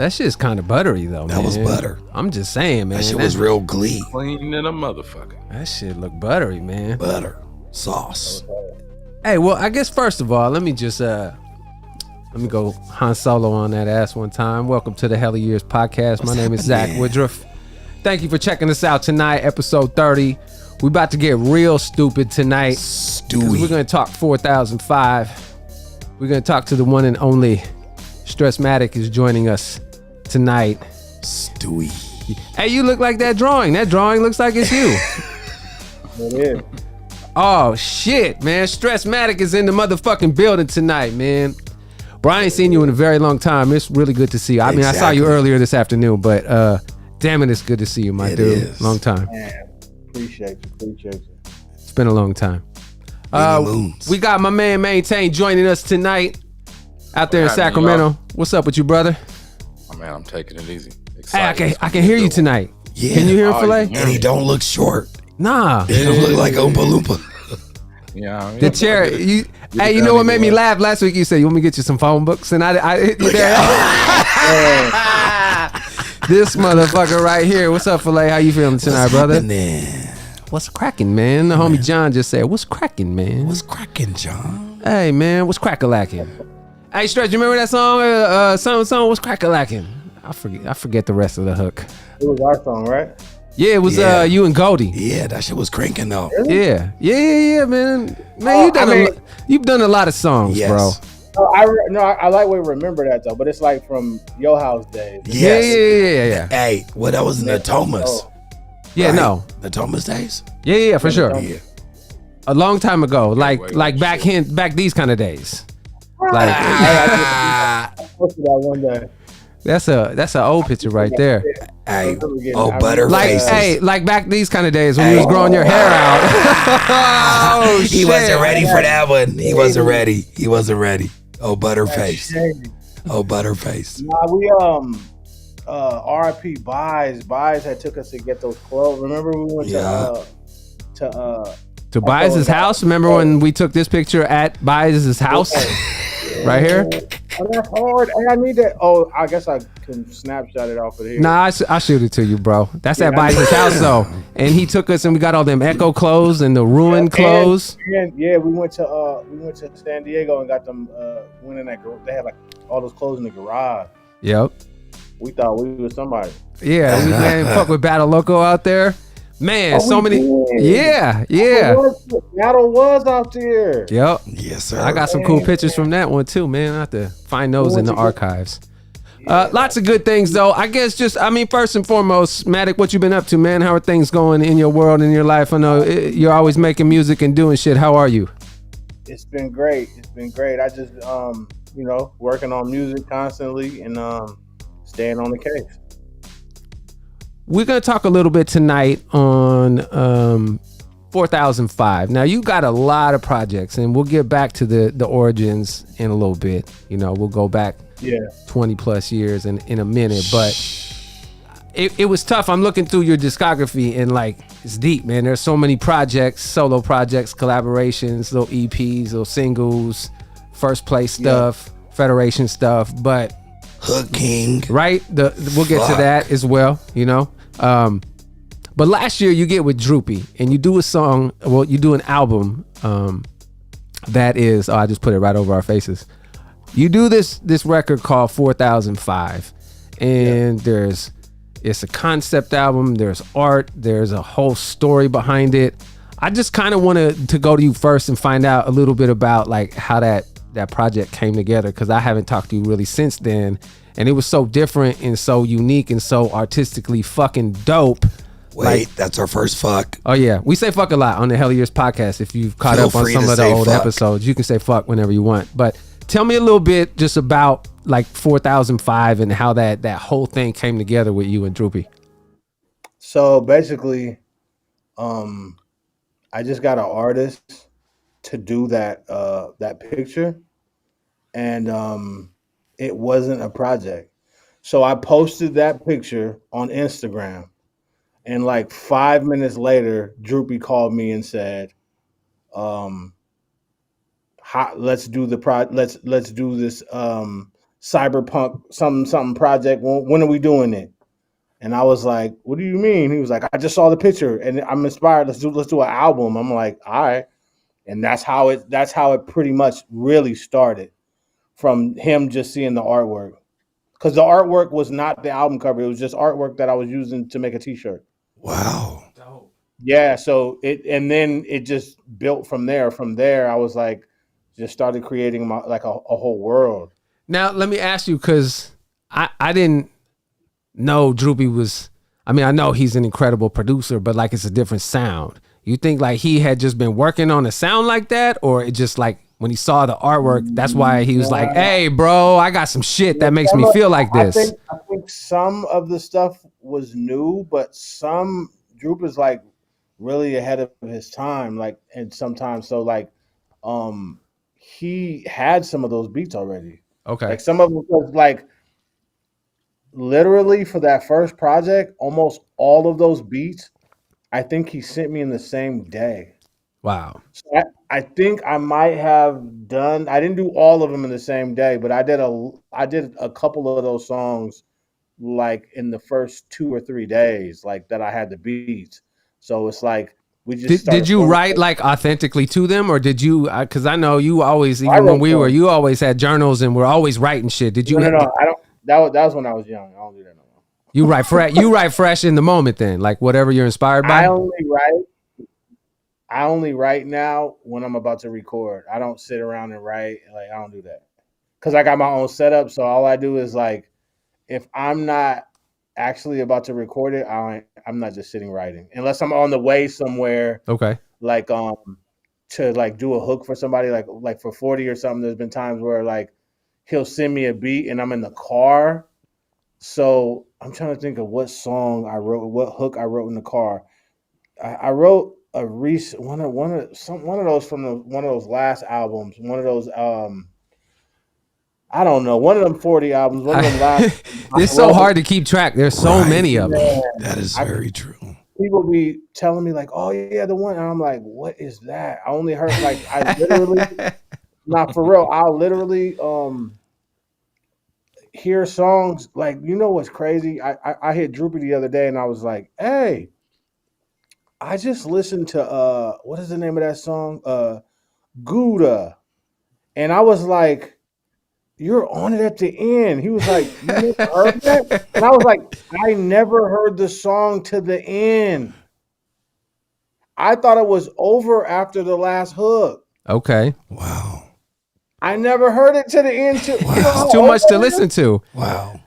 That shit's kind of buttery though, man. That was butter. I'm just saying, man. That shit was real glee. Clean than a motherfucker. That shit look buttery, man. Butter. Sauce. Hey, well, I guess first of all, let me go Han Solo on that ass one time. Welcome to the Hell of Years podcast. My name is Zach Woodruff. Thank you for checking us out tonight, episode 30. We about to get real stupid tonight. Stewie. We're going to talk 4005. We're going to talk to the one and only Stresmatic is joining us tonight. Stewie. Hey, you look like that drawing. That drawing looks like it's you. It is. Oh, shit, man. Stresmatic is in the motherfucking building tonight, man. Bro, I ain't seen you in a very long time. It's really good to see you. I mean, I saw you earlier this afternoon, but damn it, it's good to see you, my dude. Is. Long time. Man, appreciate you. It's been a long time. We got my man Mainetain joining us tonight out there in Sacramento. What's up with you, brother? Oh man, I'm taking it easy. Hey, I can hear you tonight. Yeah. Can you hear him, Filet? And he don't look short. Nah. He don't look like Oompa Loompa. Yeah. The chair. You know what made me laugh last week? You said, you want me to get you some phone books? And I hit you there. This motherfucker right here. What's up, Filet? How you feeling tonight, brother? What's cracking, man? The homie John just said, what's cracking, man? What's cracking, John? Hey, man, what's crack-a-lacking? Hey, Stretch, you remember that song? Song, what's crack-a-lacking? I forget the rest of the hook. It was our song, right? Yeah, it was you and Goldie. Yeah, that shit was cranking though. Yeah, man. Man, you've done a lot of songs, bro. I like we remember that though, but it's like from Yo House days. Yes. Yeah. Hey, well, that was in the Thomas. Yeah, right? no. The Thomas days? Yeah, for sure. Yeah. A long time ago, like back these kind of days. Like I posted that one day. that's an old picture right there. Hey, butter Like faces. like back these kind of days when you was growing your hair out. Oh shit. He wasn't ready for that one. He wasn't ready. Oh, butterface. Oh, butterface. Nah, we RIP Buys had took us to get those clothes. Remember we went to Bias's house. Remember when we took this picture at Bias's house? Right here? Oh, that's hard. Hey, I need that. Oh, I guess I can snapshot it off of here. Nah, I shoot it to you, bro. That's at Bias's house though. And he took us and we got all them Echo clothes and the Ruin clothes. And we went to San Diego and got them went in that they had like all those clothes in the garage. Yep. We thought we was somebody. Yeah, we man fuck with Battle Loco out there. Man, so many. Yeah. Battle was out there. Yep. Yes, sir. I got some cool pictures from that one too, man. I have to find those in the archives. Lots of good things though. I guess first and foremost, Matic, what you been up to, man? How are things going in your world, in your life? I know you're always making music and doing shit. How are you? It's been great. I just working on music constantly and staying on the case. We're going to talk a little bit tonight on 4005. Now, you got a lot of projects, and we'll get back to the origins in a little bit. You know, we'll go back 20 plus years in a minute. But it was tough. I'm looking through your discography, and, like, it's deep, man. There's so many projects, solo projects, collaborations, little EPs, little singles, first place stuff, Federation stuff. But Hood King. Right? We'll get to that as well, you know. But last year you get with Droop-E and you do you do an album that is, I just put it right over our faces. You do this record called 4005 and it's a concept album, there's art, there's a whole story behind it. I just kind of wanted to go to you first and find out a little bit about like how that project came together, because I haven't talked to you really since then, and it was so different and so unique and so artistically fucking dope. Wait, that's our first fuck. Oh yeah, we say fuck a lot on the Hell of Years podcast. If you've caught up on some of the old episodes, you can say fuck whenever you want. But tell me a little bit just about like 4005 and how that whole thing came together with you and Droop-E. So basically, I just got an artist to do that picture, and it wasn't a project. So I posted that picture on Instagram, and like 5 minutes later, Droop-E called me and said, let's do this cyberpunk something project. When are we doing it? And I was like, what do you mean? He was like, I just saw the picture and I'm inspired. Let's do an album. I'm like, all right. And that's how it pretty much really started, from him just seeing the artwork. Because the artwork was not the album cover. It was just artwork that I was using to make a t-shirt. Wow. Yeah. So then it just built from there. From there, I was like, just started creating a whole world. Now, let me ask you, because I didn't know Droop-E was, I mean, I know he's an incredible producer, but like it's a different sound. You think like he had just been working on a sound like that, or it just like when he saw the artwork, that's why he was like, hey, bro, I got some shit that makes me feel like this. I think some of the stuff was new, but some Droop is like really ahead of his time. Like, and sometimes, so like, he had some of those beats already. Okay. Like some of them was like, literally for that first project, almost all of those beats, I think he sent me in the same day. Wow. So I think I might have done. I didn't do all of them in the same day, but I did a couple of those songs like in the first 2 or 3 days, like that I had the beats. So it's like we just did you write like authentically to them, or did you? Because I know you always, even when you always had journals and were always writing shit. Did you? No, I don't. That was when I was young. I don't do that no more. You write fresh in the moment, then, like whatever you're inspired by. I only write now when I'm about to record. I don't sit around and write. Like, I don't do that because I got my own setup. So all I do is like, if I'm not actually about to record it, I'm not just sitting writing unless I'm on the way somewhere. Okay. Like to like do a hook for somebody, like for 40 or something. There's been times where like he'll send me a beat and I'm in the car. So I'm trying to think of what song I wrote, what hook I wrote in the car. I wrote a recent one of those from one of those last albums. One of those I don't know, one of them 40 albums. One of them last. It's so hard to keep track. There's so many of them. That is very true. People be telling me like, "Oh yeah, the one." And I'm like, "What is that?" I only heard like I literally, not for real. I'll literally hear songs like, you know what's crazy? I hit Droop-E the other day and I was like, "Hey, I just listened to what is the name of that song? Gouda," and I was like, "You're on it at the end." He was like, "You never heard that?" And I was like, "I never heard the song to the end. I thought it was over after the last hook." Okay. Wow. I never heard it to the end. Wow. It's too much to listen to. Wow.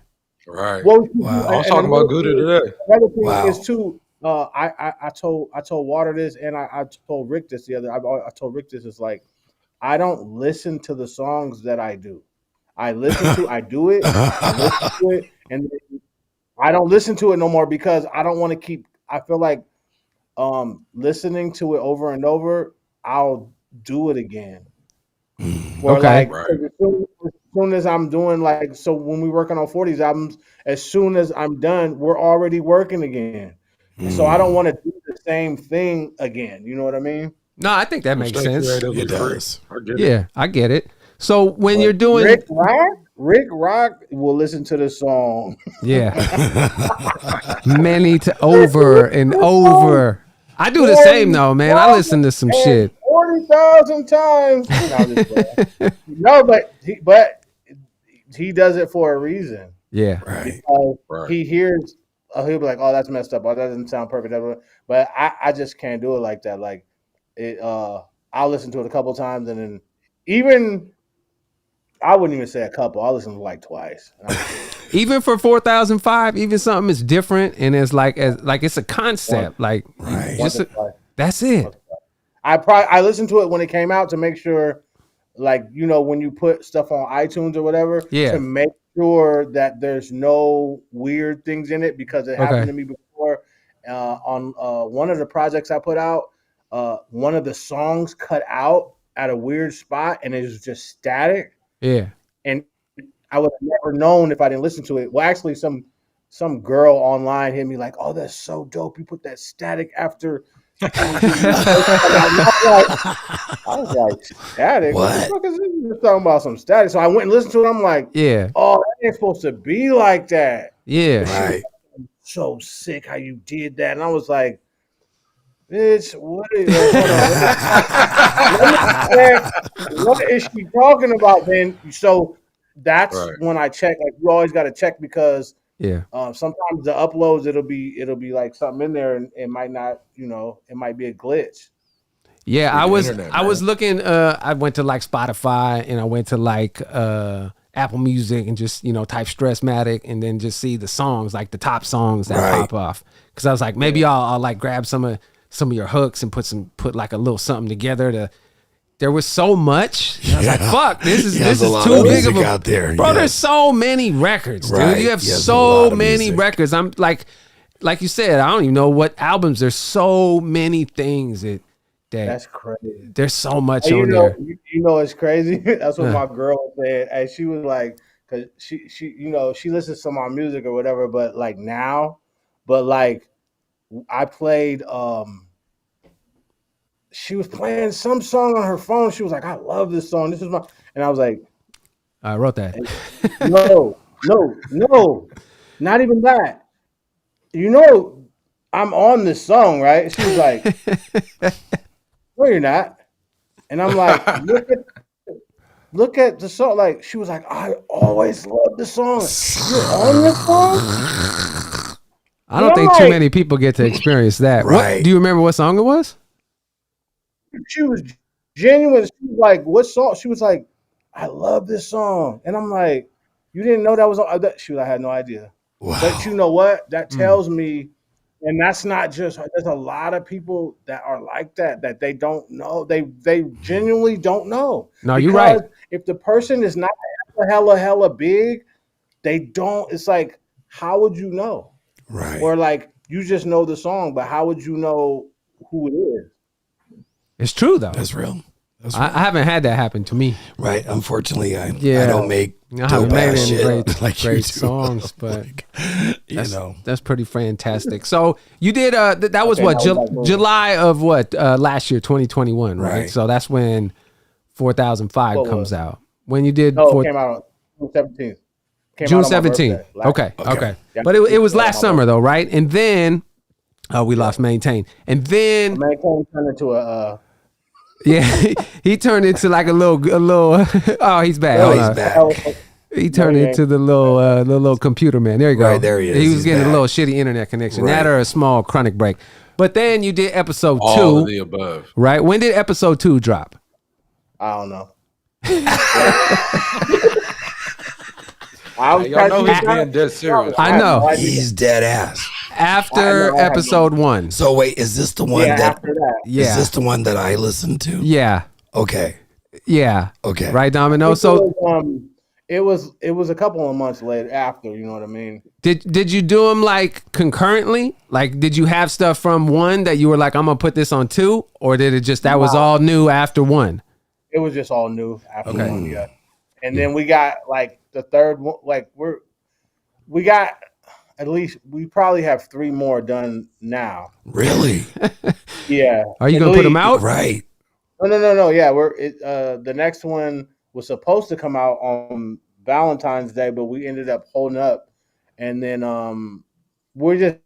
Right. Well, Wow. I was talking about Gouda today. Another thing Wow. is too. I told Water this, and I told Rick this the other. I told Rick this is like, I don't listen to the songs that I do. I listen to. I do it. I listen to it, and I don't listen to it no more because I don't want to keep. I feel like listening to it over and over, I'll do it again. Or Okay. like as soon as I'm doing like, so when we working on 40s albums, as soon as I'm done, we're already working again. So I don't want to do the same thing again. You know what I mean? No, I think that makes sense. It does. Yeah, I get it. So when you're doing Rick Rock will listen to the song. Yeah. Over and over. I do the same though, man. I listen to some shit 40,000 times. No, but he does it for a reason. Yeah. Right. He hears, he'll be like, "Oh, that's messed up. Oh, that doesn't sound perfect." But I just can't do it like that. Like it, I'll listen to it a couple times, and then even I wouldn't even say a couple. I'll listen to it like twice. Even for 4005, even something is different, and it's like it's a concept. Like Right. That's it. I listened to it when it came out to make sure, like, you know, when you put stuff on iTunes or whatever, to make sure that there's no weird things in it, because it happened to me before on one of the projects I put out. One of the songs cut out at a weird spot, and it was just static. Yeah. And I would have never known if I didn't listen to it. Well, actually, some girl online hit me like, "Oh, that's so dope. You put that static after I was like, Static? What the What? fuck is this? You're talking about some Static. So I went and listened to it. I'm like, Yeah. oh, that ain't supposed to be like that. Yeah. Right. So sick how you did that. And I was like, bitch, what is let me check. What is she talking about then? So that's Right. when I check. Like you always got to check because Yeah. sometimes the uploads it'll be like something in there and it might not, it might be a glitch. Yeah, Through I the was internet, I was man. looking I went to like Spotify and I went to like Apple Music and just, type Stresmatic and then just see the songs, like the top songs that Right. pop off. Cuz I was like maybe I'll like grab some of your hooks and put like a little something together. There was so much. I was like, fuck, this is There's a lot too of big of music a out there. Bro, Yes. there's so many records, dude. Right. You have Yes, a so lot of many music. records. I'm like you said, I don't even know what albums. There's so many things that That's crazy. there's so much Hey, on there. it's crazy. That's what Huh. my girl said. And she was like, cause she listens to my music or whatever, but like I played she was playing some song on her phone. She was like, I love this song. This is my and I was like, I wrote that. no, not even that. I'm on this song, right? She was like, no, you're not. And I'm like, look at the song. Like, she was like, I always loved the song. You're on this song? I don't think too many people get to experience that. Right. Do you remember what song it was? She was genuine. She was like, what song? She was like, I love this song. And I'm like, you didn't know that was on? She was like, I had no idea. Wow. But you know what? That tells me, and that's not just her. There's a lot of people that are like that they don't know. They genuinely don't know. No, you're right. Because if the person is not hella big, they don't. It's like, how would you know? Right. Or like you just know the song, but how would you know who it is? It's true though. That's real. That's I haven't had that happen to me. right. Unfortunately, I Yeah. don't make I haven't dope made ass any shit great, like you great do. songs, but Like, that's pretty fantastic. So you did that was Okay, what that was like- July of what last year 2021, right? Right. So that's when 4005 What comes was? out. When you did No, it came out on June 17th. June 17th. Okay. Yeah. But it was last summer though, right? And then we lost Mainetain. And then Mainetain turned into a yeah, he turned into like a little oh, he's back. Oh, Hold he's on. back. He turned into the little computer man. There you go. Right, there he is. He was He's getting back. a little shitty internet connection. Right. That or a small chronic break. But then you did episode All of 2, the above. right? When did episode 2 drop? I don't know. Hey, y'all know he's being dead serious. I know. He's dead ass. After I have episode 1. So wait, is this the one Yeah, that? after that. Yeah. Is this the one that I listened to? Yeah. Okay. Yeah. Okay. Right, Domino? So It was a couple of months later after, you know what I mean? did you do them like concurrently? Like did you have stuff from 1 that you were like, I'm gonna put this on 2? Or did it just that was all new after 1? It was just all new after Okay. one, yeah. And then we got like the third one, like we got at least we probably have 3 more done now. Really? Yeah. Are you At gonna put them least- out? Right. No. Yeah, the next one was supposed to come out on Valentine's Day, but we ended up holding up, and then we're just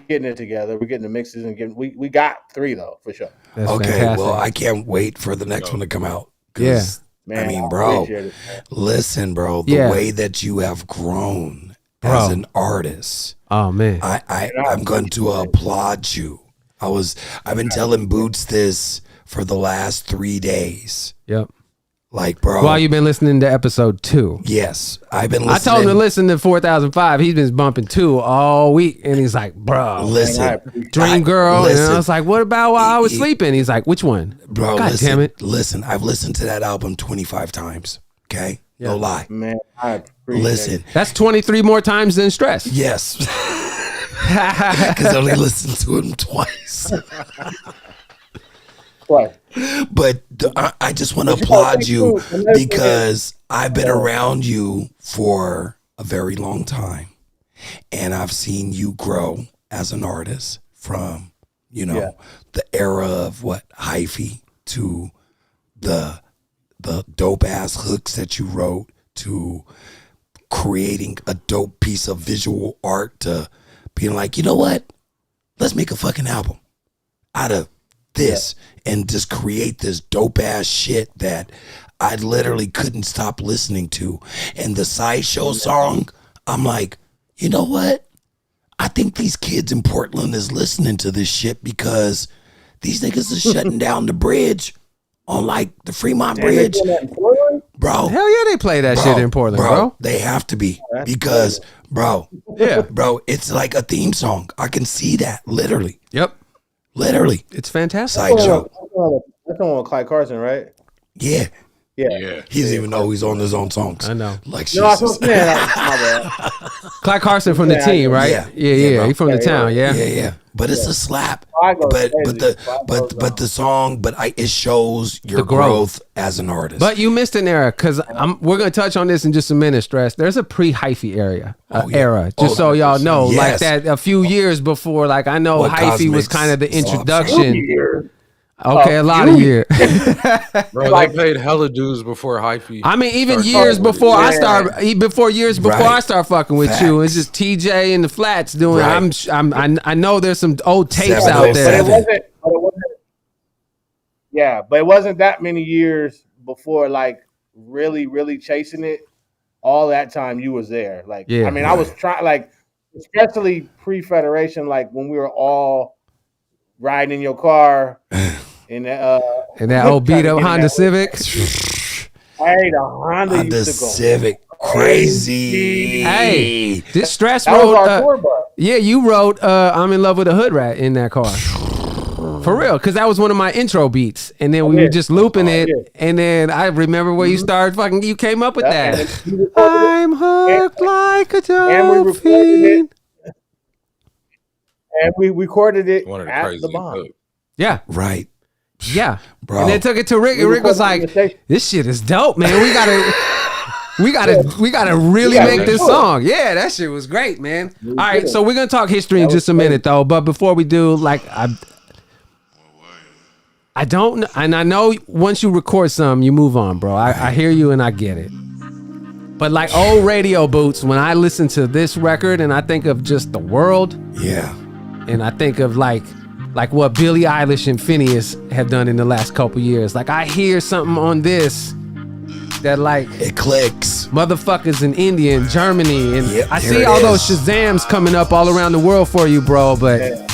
getting it together. We're getting the mixes and getting. We got 3 though for sure. That's Okay. fantastic. Well, I can't wait for the next one to come out. Yeah. Man, I mean, bro, appreciate it, man. listen, bro, the Yeah. way that you have grown Bro. as an artist, Oh man. I'm going to applaud you. I've been telling Boots this for the last 3 days. Yep. Like, bro. While you've been listening to episode 2. Yes, I've been listening. I told him to listen to 4005. He's been bumping 2 all week, and he's like, "Bro, Listen, Dream Girl." And listen. I was like, "What about while I was sleeping?" He's like, "Which one?" Bro, God listen, damn it! listen. I've listened to that album 25 times. Okay, no lie. Man, I appreciate Listen, it. That's 23 more times than Stress. yes, because I only listened to him twice. Right. But I just want to applaud you because I've been around you for a very long time, and I've seen you grow as an artist from You know, the era of what Hyphy to the dope ass hooks that you wrote to creating a dope piece of visual art to being like, you know what? Let's make a fucking album out of this and just create this dope ass shit that I literally couldn't stop listening to. And the Sideshow song, I'm like, you know what? I think these kids in Portland is listening to this shit because these niggas are shutting down the bridge on like the Fremont Bridge. Bro. Hell yeah, they play that shit in Portland, bro. They have to be because, bro, it's like a theme song. I can see that literally. Yep. Literally. It's fantastic. Sideshow. That's the one with Clyde Carson, right? Yeah. Yeah. He doesn't even know he's on his own songs. I know. Like, No, that's Jesus. what I'm saying. My bad. Clyde Carson from the team, right? Yeah. He from the town, yeah. Yeah. But it's a slap. Clyde goes But crazy. the song, it shows your growth as an artist. But you missed an era because we're gonna touch on this in just a minute. Stress. There's a pre-Hyphy era, just so y'all know, like that a few years before. Like I know Hyphy was kind of the introduction. Okay, a lot of years. Bro, they paid hella dues before Hyphy. I mean, even years before I start fucking with you. It's just TJ and the Flats doing. Right. I know there's some old tapes out there. But it wasn't that many years before, like really, really chasing it. All that time you was there. Like, I mean, I was trying, like, especially pre-Federation, like when we were all riding in your car. In that old beat up Honda Civic. Hey, the Honda Civic, crazy. Hey, this Stress that wrote. Was our tour bus. Yeah, you wrote "I'm in Love with a Hood Rat" in that car. For real, because that was one of my intro beats, and then we were just looping it, and then I remember where you started fucking. You came up with that. I'm hooked like a dope fiend. And we recorded it One of the at crazy the Bond. Yeah. Right. Yeah. Bro. And then took it to Rick, and Rick was like, "This shit is dope, man. We gotta really make this song." Yeah, that shit was great, man. All right, so we're gonna talk history in just a minute, though. But before we do, like, I don't, and I know once you record something, you move on, bro. I hear you and I get it. But like old radio boots, when I listen to this record and I think of just the world, and I think of like what Billie Eilish and Phineas have done in the last couple years. Like I hear something on this that like it clicks. Motherfuckers in India and Germany, and I see all those Shazams coming up all around the world for you, bro. But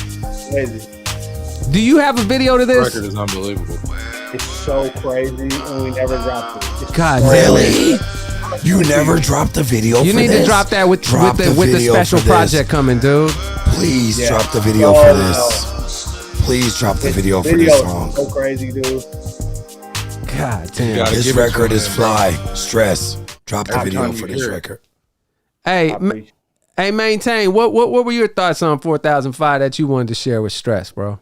do you have a video to this? The record is unbelievable. It's so crazy, and we never dropped it. God, really? You never dropped the video. You need to drop that with the special project coming, dude. Please drop the video for this. Please drop the video for this song. So crazy, dude. God damn. This record is fly. Stress. Drop the video for this record. Hey, Mainetain. What were your thoughts on 4005 that you wanted to share with Stress, bro?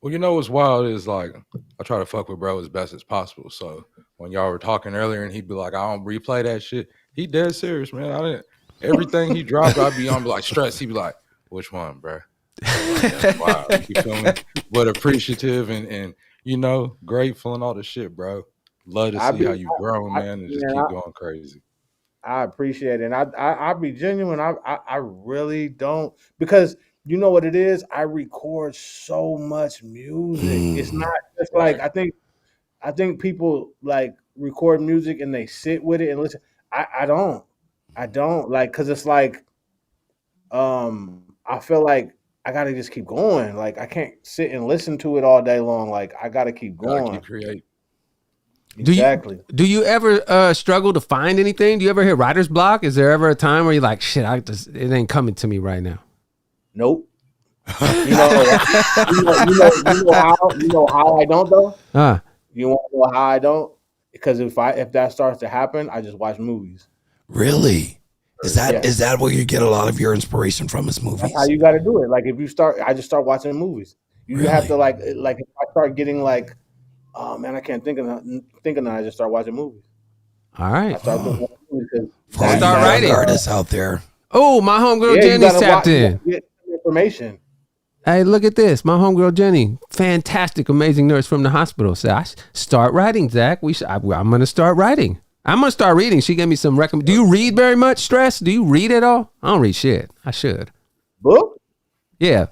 Well, you know what's wild is like I try to fuck with bro as best as possible. So when y'all were talking earlier and he'd be like, I don't replay that shit. He dead serious, man. I didn't. Everything he dropped, I'd be on like Stress. He'd be like, which one, bro? That's wild. You feel me? But appreciative and you know, grateful and all the shit, bro. Love to see how you grown, man, and just keep going crazy. I appreciate it. And I'll be genuine. I really don't, because you know what it is? I record so much music. It's not just like I think people like record music and they sit with it and listen. I don't like, because it's like I feel like I gotta just keep going. Like I can't sit and listen to it all day long. Like I gotta keep going. Keep creating. Exactly. Do you ever struggle to find anything? Do you ever hit writer's block? Is there ever a time where you're like, shit, it ain't coming to me right now? Nope. You know how I don't though? You want to know how I don't? Because if that starts to happen, I just watch movies. Really? Is that where you get a lot of your inspiration from? Is movies? That's how you got to do it. Like if you start, I just start watching movies. You have to like if I start getting like, oh man, I can't think of that. I just start watching movies. All right. For all you writing artists out there. Oh, my homegirl Jenny's tapped in. Get information. Hey, look at this. My homegirl Jenny, fantastic, amazing nurse from the hospital. Said, start writing, Zach. I'm going to start writing. I'm going to start reading. She gave me some recommend. Do you read very much, Stress? Do you read at all? I don't read shit. I should. Book? Yeah.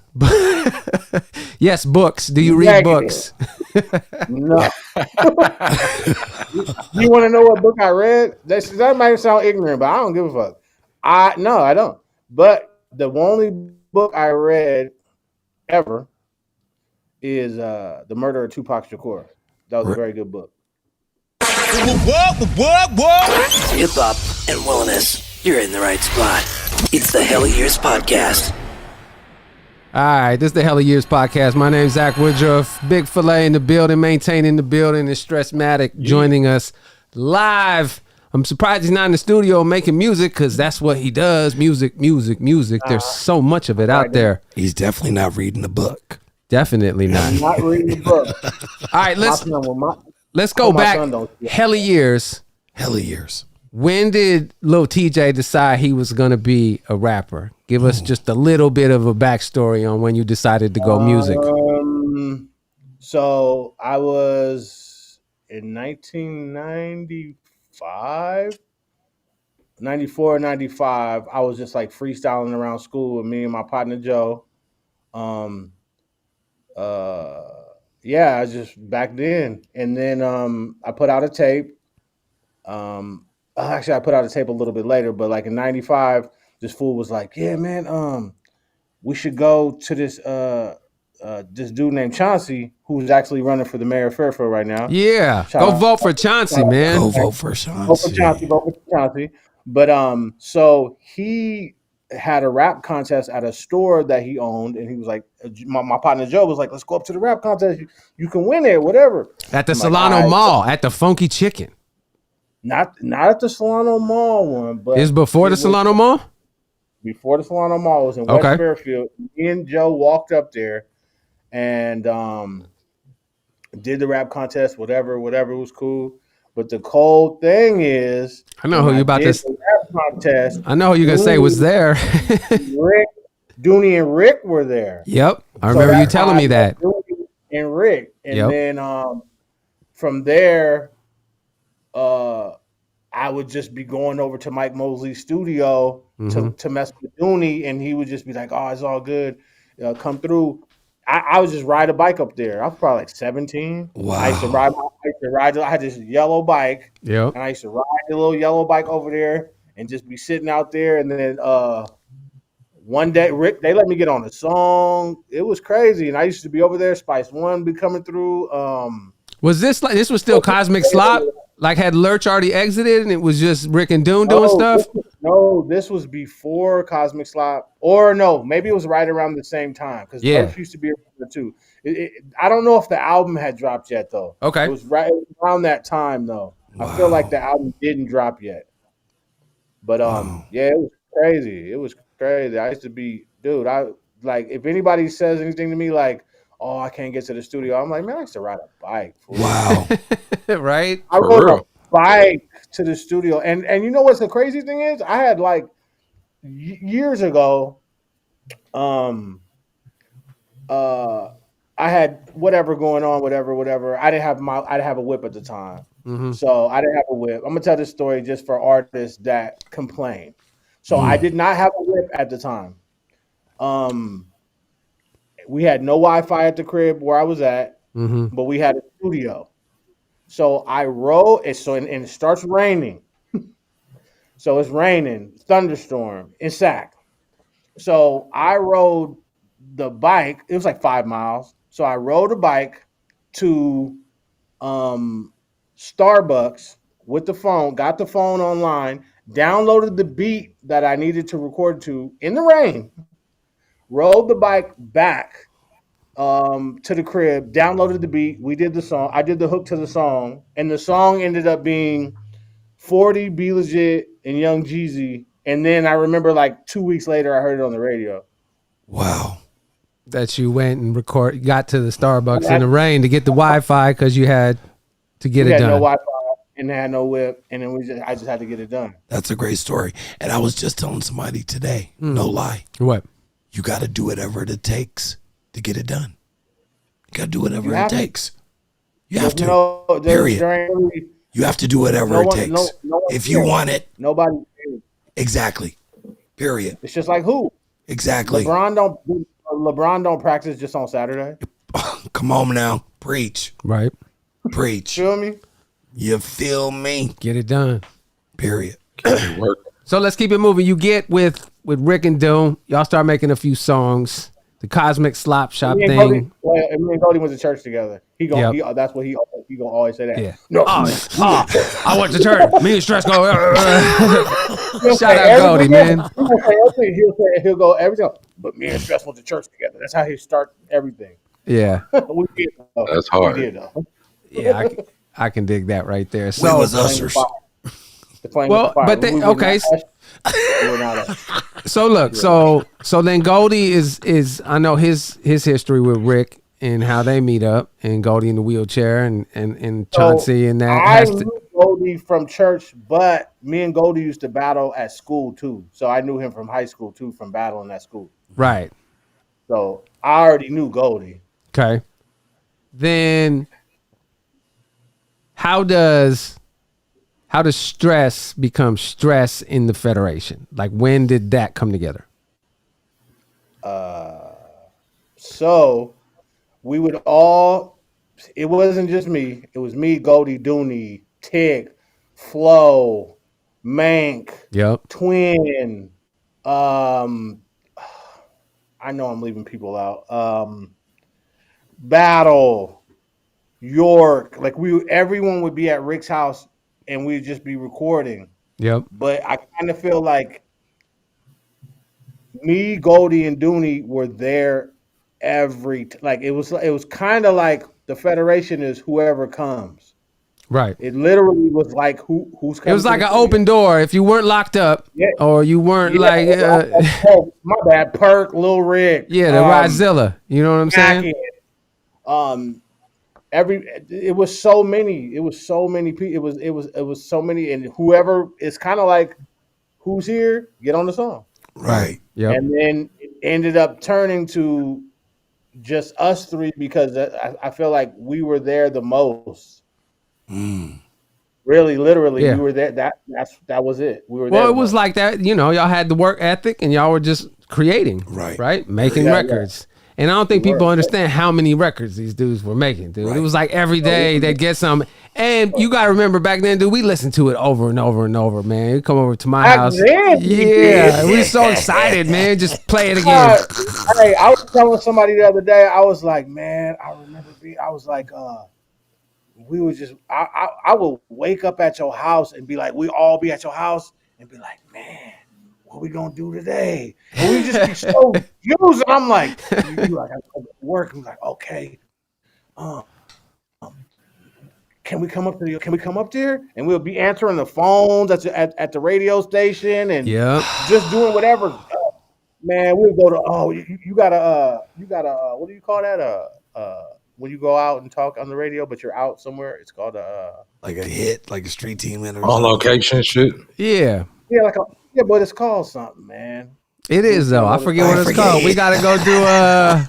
Yes, books. Do you read books? No. You want to know what book I read? That might sound ignorant, but I don't give a fuck. No, I don't. But the only book I read ever is The Murder of Tupac Shakur. That was a very good book. Hip hop and wellness. You're in the right spot. It's the Hell of Years Podcast. All right, this is the Hell of Years Podcast. My name's Zach Woodruff. Big Filet in the building, Mainetain in the building, and Stresmatic joining us live. I'm surprised he's not in the studio making music because that's what he does. Music. There's so much of it out there. He's definitely not reading the book. Definitely not. I'm not reading the book. All right, let's go back. Hell of Years. Hell of Years. When did Lil TJ decide he was going to be a rapper? Give us just a little bit of a backstory on when you decided to go music. So I was in 1995, 94, 95. I was just like freestyling around school with me and my partner Joe. Yeah, I was just back then. And then I put out a tape. Actually, I put out a tape a little bit later, but like in 95, this fool was like, yeah, man, we should go to this dude named Chauncey, who's actually running for the mayor of Fairfield right now. Yeah, go vote for Chauncey, man. Go vote for Chauncey. Vote for Chauncey. But so he had a rap contest at a store that he owned, and he was like, my partner Joe was like, let's go up to the rap contest. You can win it, whatever. At the Solano Mall, at the Funky Chicken. Not at the Solano Mall one, but it's before the Solano Mall? Before the Solano Mall. It was in West Fairfield. Me and Joe walked up there and did the rap contest, whatever was cool. But the cold thing is, I know who you about this rap contest. I know who you're gonna say was there. Dooney and Rick were there. Yep. I remember you telling me that. Dooney and Rick. And then from there, I would just be going over to Mike Mosley's studio to mess with Dooney, and he would just be like, "Oh, it's all good, come through." I would just ride a bike up there. I was probably like 17. Wow. I used to ride. I had this yellow bike. Yep. And I used to ride the little yellow bike over there and just be sitting out there. And then one day, Rick, they let me get on a song. It was crazy, and I used to be over there. Spice One be coming through. Was this was still Cosmic Slop? Like had Lurch already exited and it was just Rick and Dune doing stuff? This was before Cosmic Slop. Or no, maybe it was right around the same time because Lurch used to be around the two. I don't know if the album had dropped yet though. Okay. It was right around that time though. Wow. I feel like the album didn't drop yet. But yeah, it was crazy. It was crazy. I used to be, dude, if anybody says anything to me like, oh, I can't get to the studio. I'm like, man, I used to ride a bike. Wow. Right? I rode a bike to the studio. And you know what's the crazy thing is? I had like years ago, I had whatever going on, whatever. I didn't have a whip at the time. Mm-hmm. So I didn't have a whip. I'm going to tell this story just for artists that complain. So I did not have a whip at the time. We had no Wi-Fi at the crib where I was at, but we had a studio. So I rode, and it starts raining. So it's raining, thunderstorm in Sac. So I rode the bike. It was like 5 miles. So I rode a bike to Starbucks with the phone, got the phone online, downloaded the beat that I needed to record to in the rain, rode the bike back to the crib, downloaded the beat. We did the song. I did the hook to the song, and the song ended up being 40, Be Legit, and Young Jeezy. And then I remember like 2 weeks later, I heard it on the radio. Wow. That you went and got to the Starbucks in the rain to get the Wi-Fi because you had to get it done. No Wi-Fi and had no whip, and then I just had to get it done. That's a great story. And I was just telling somebody today, no lie. What? You got to do whatever it takes to get it done. You got to do whatever You it have to. takes. You have to. No, Period. there ain't really, You have to do whatever no it one, takes. no one If you cares. want it, Nobody cares. exactly. Period. It's just like who? Exactly. LeBron don't practice just on Saturday. Come on now. Preach. Right. Preach. Feel me? You feel me? Get it done. Period. Work. So let's keep it moving. You get with Rick and Doom. Y'all start making a few songs. The Cosmic Slop Shop Me and thing. me and Goldie went to church together. That's what he gonna always say that. Yeah. No. I went to church. Me and Stress go. He'll Shout say out Goldie, everything. man. He'll go everything. But me and Stress went to church together. That's how he start everything. Yeah. We did, though. That's hard. We did, though. Yeah. I can dig that right there. We So, was ushers. The flame Well, was fire. but they- We were okay. not us. We were not us. so look, so then Goldie is I know his history with Rick and how they meet up, and Goldie in the wheelchair and Chauncey and that. I has to- knew Goldie from church, but me and Goldie used to battle at school too. So I knew him from high school too, from battling at school. right. So I already knew Goldie. Okay. Then how does stress become stress in the Federation? Like, when did that come together? So we would all, it wasn't just me. It was me, Goldie, Dooney, Tick, Flo, Mank, Yep. Twin. I know I'm leaving people out. Battle, York. Like everyone would be at Rick's house and we'd just be recording. Yep. But I kind of feel like me, Goldie, and Dooney were there it was kind of like the Federation is whoever comes. Right. It literally was like who's coming. It was to like the an studio. open door. If you weren't locked up, Yeah. or you weren't Oh, my bad, Perk, Lil Rick, the Rizilla. You know what I'm saying? It was so many. It was so many people. It was so many, and whoever, it's kind of like who's here, get on the song. Right. Yep. And then it ended up turning to just us three because I feel like we were there the most. Really, literally, Yeah. we were there. That was it. We were there. Well, the it was most. like that. You know, y'all had the work ethic, and y'all were just creating, Right. right, making Yeah, records. And I don't think people understand how many records these dudes were making, dude. Right. It was like every day they'd get some. And you got to remember back then, dude, we listened to it over and over and over, man. You come over to my Back house. then, we Yeah, did. we were so excited, man. Just play it again. Hey, I was telling somebody the other day. I was like, man, I was like, we would just. I would wake up at your house and be like, we all be at your house and be like, man, what we gonna do today? And we just be so used. And I'm like, you like, I go to work. I'm like, okay, can we come up there? And we'll be answering the phones at the radio station and Yep. just doing whatever. Man, we'll go to you gotta what do you call that? When you go out and talk on the radio, but you're out somewhere, it's called Like a hit, like a street team in or On something. location shit. Yeah. but it's called something, man. It is, though. I forget what it's called. We got to go do A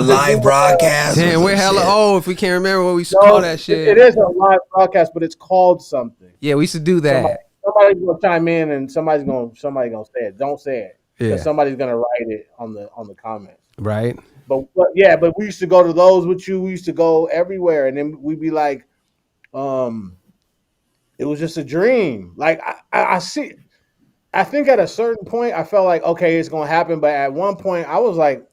live broadcast. Damn, or we're some hella shit. old if we can't remember what we used to call that shit. It is a live broadcast, but it's called something. Yeah, we used to do that. Somebody's gonna chime in and somebody's gonna say it. Don't say it. Yeah. Because somebody's gonna write it on the comments. Right? But we used to go to those with you. We used to go everywhere, and then we'd be like, it was just a dream. Like I see. I think at a certain point, I felt like, okay, it's gonna happen. But at one point, I was like,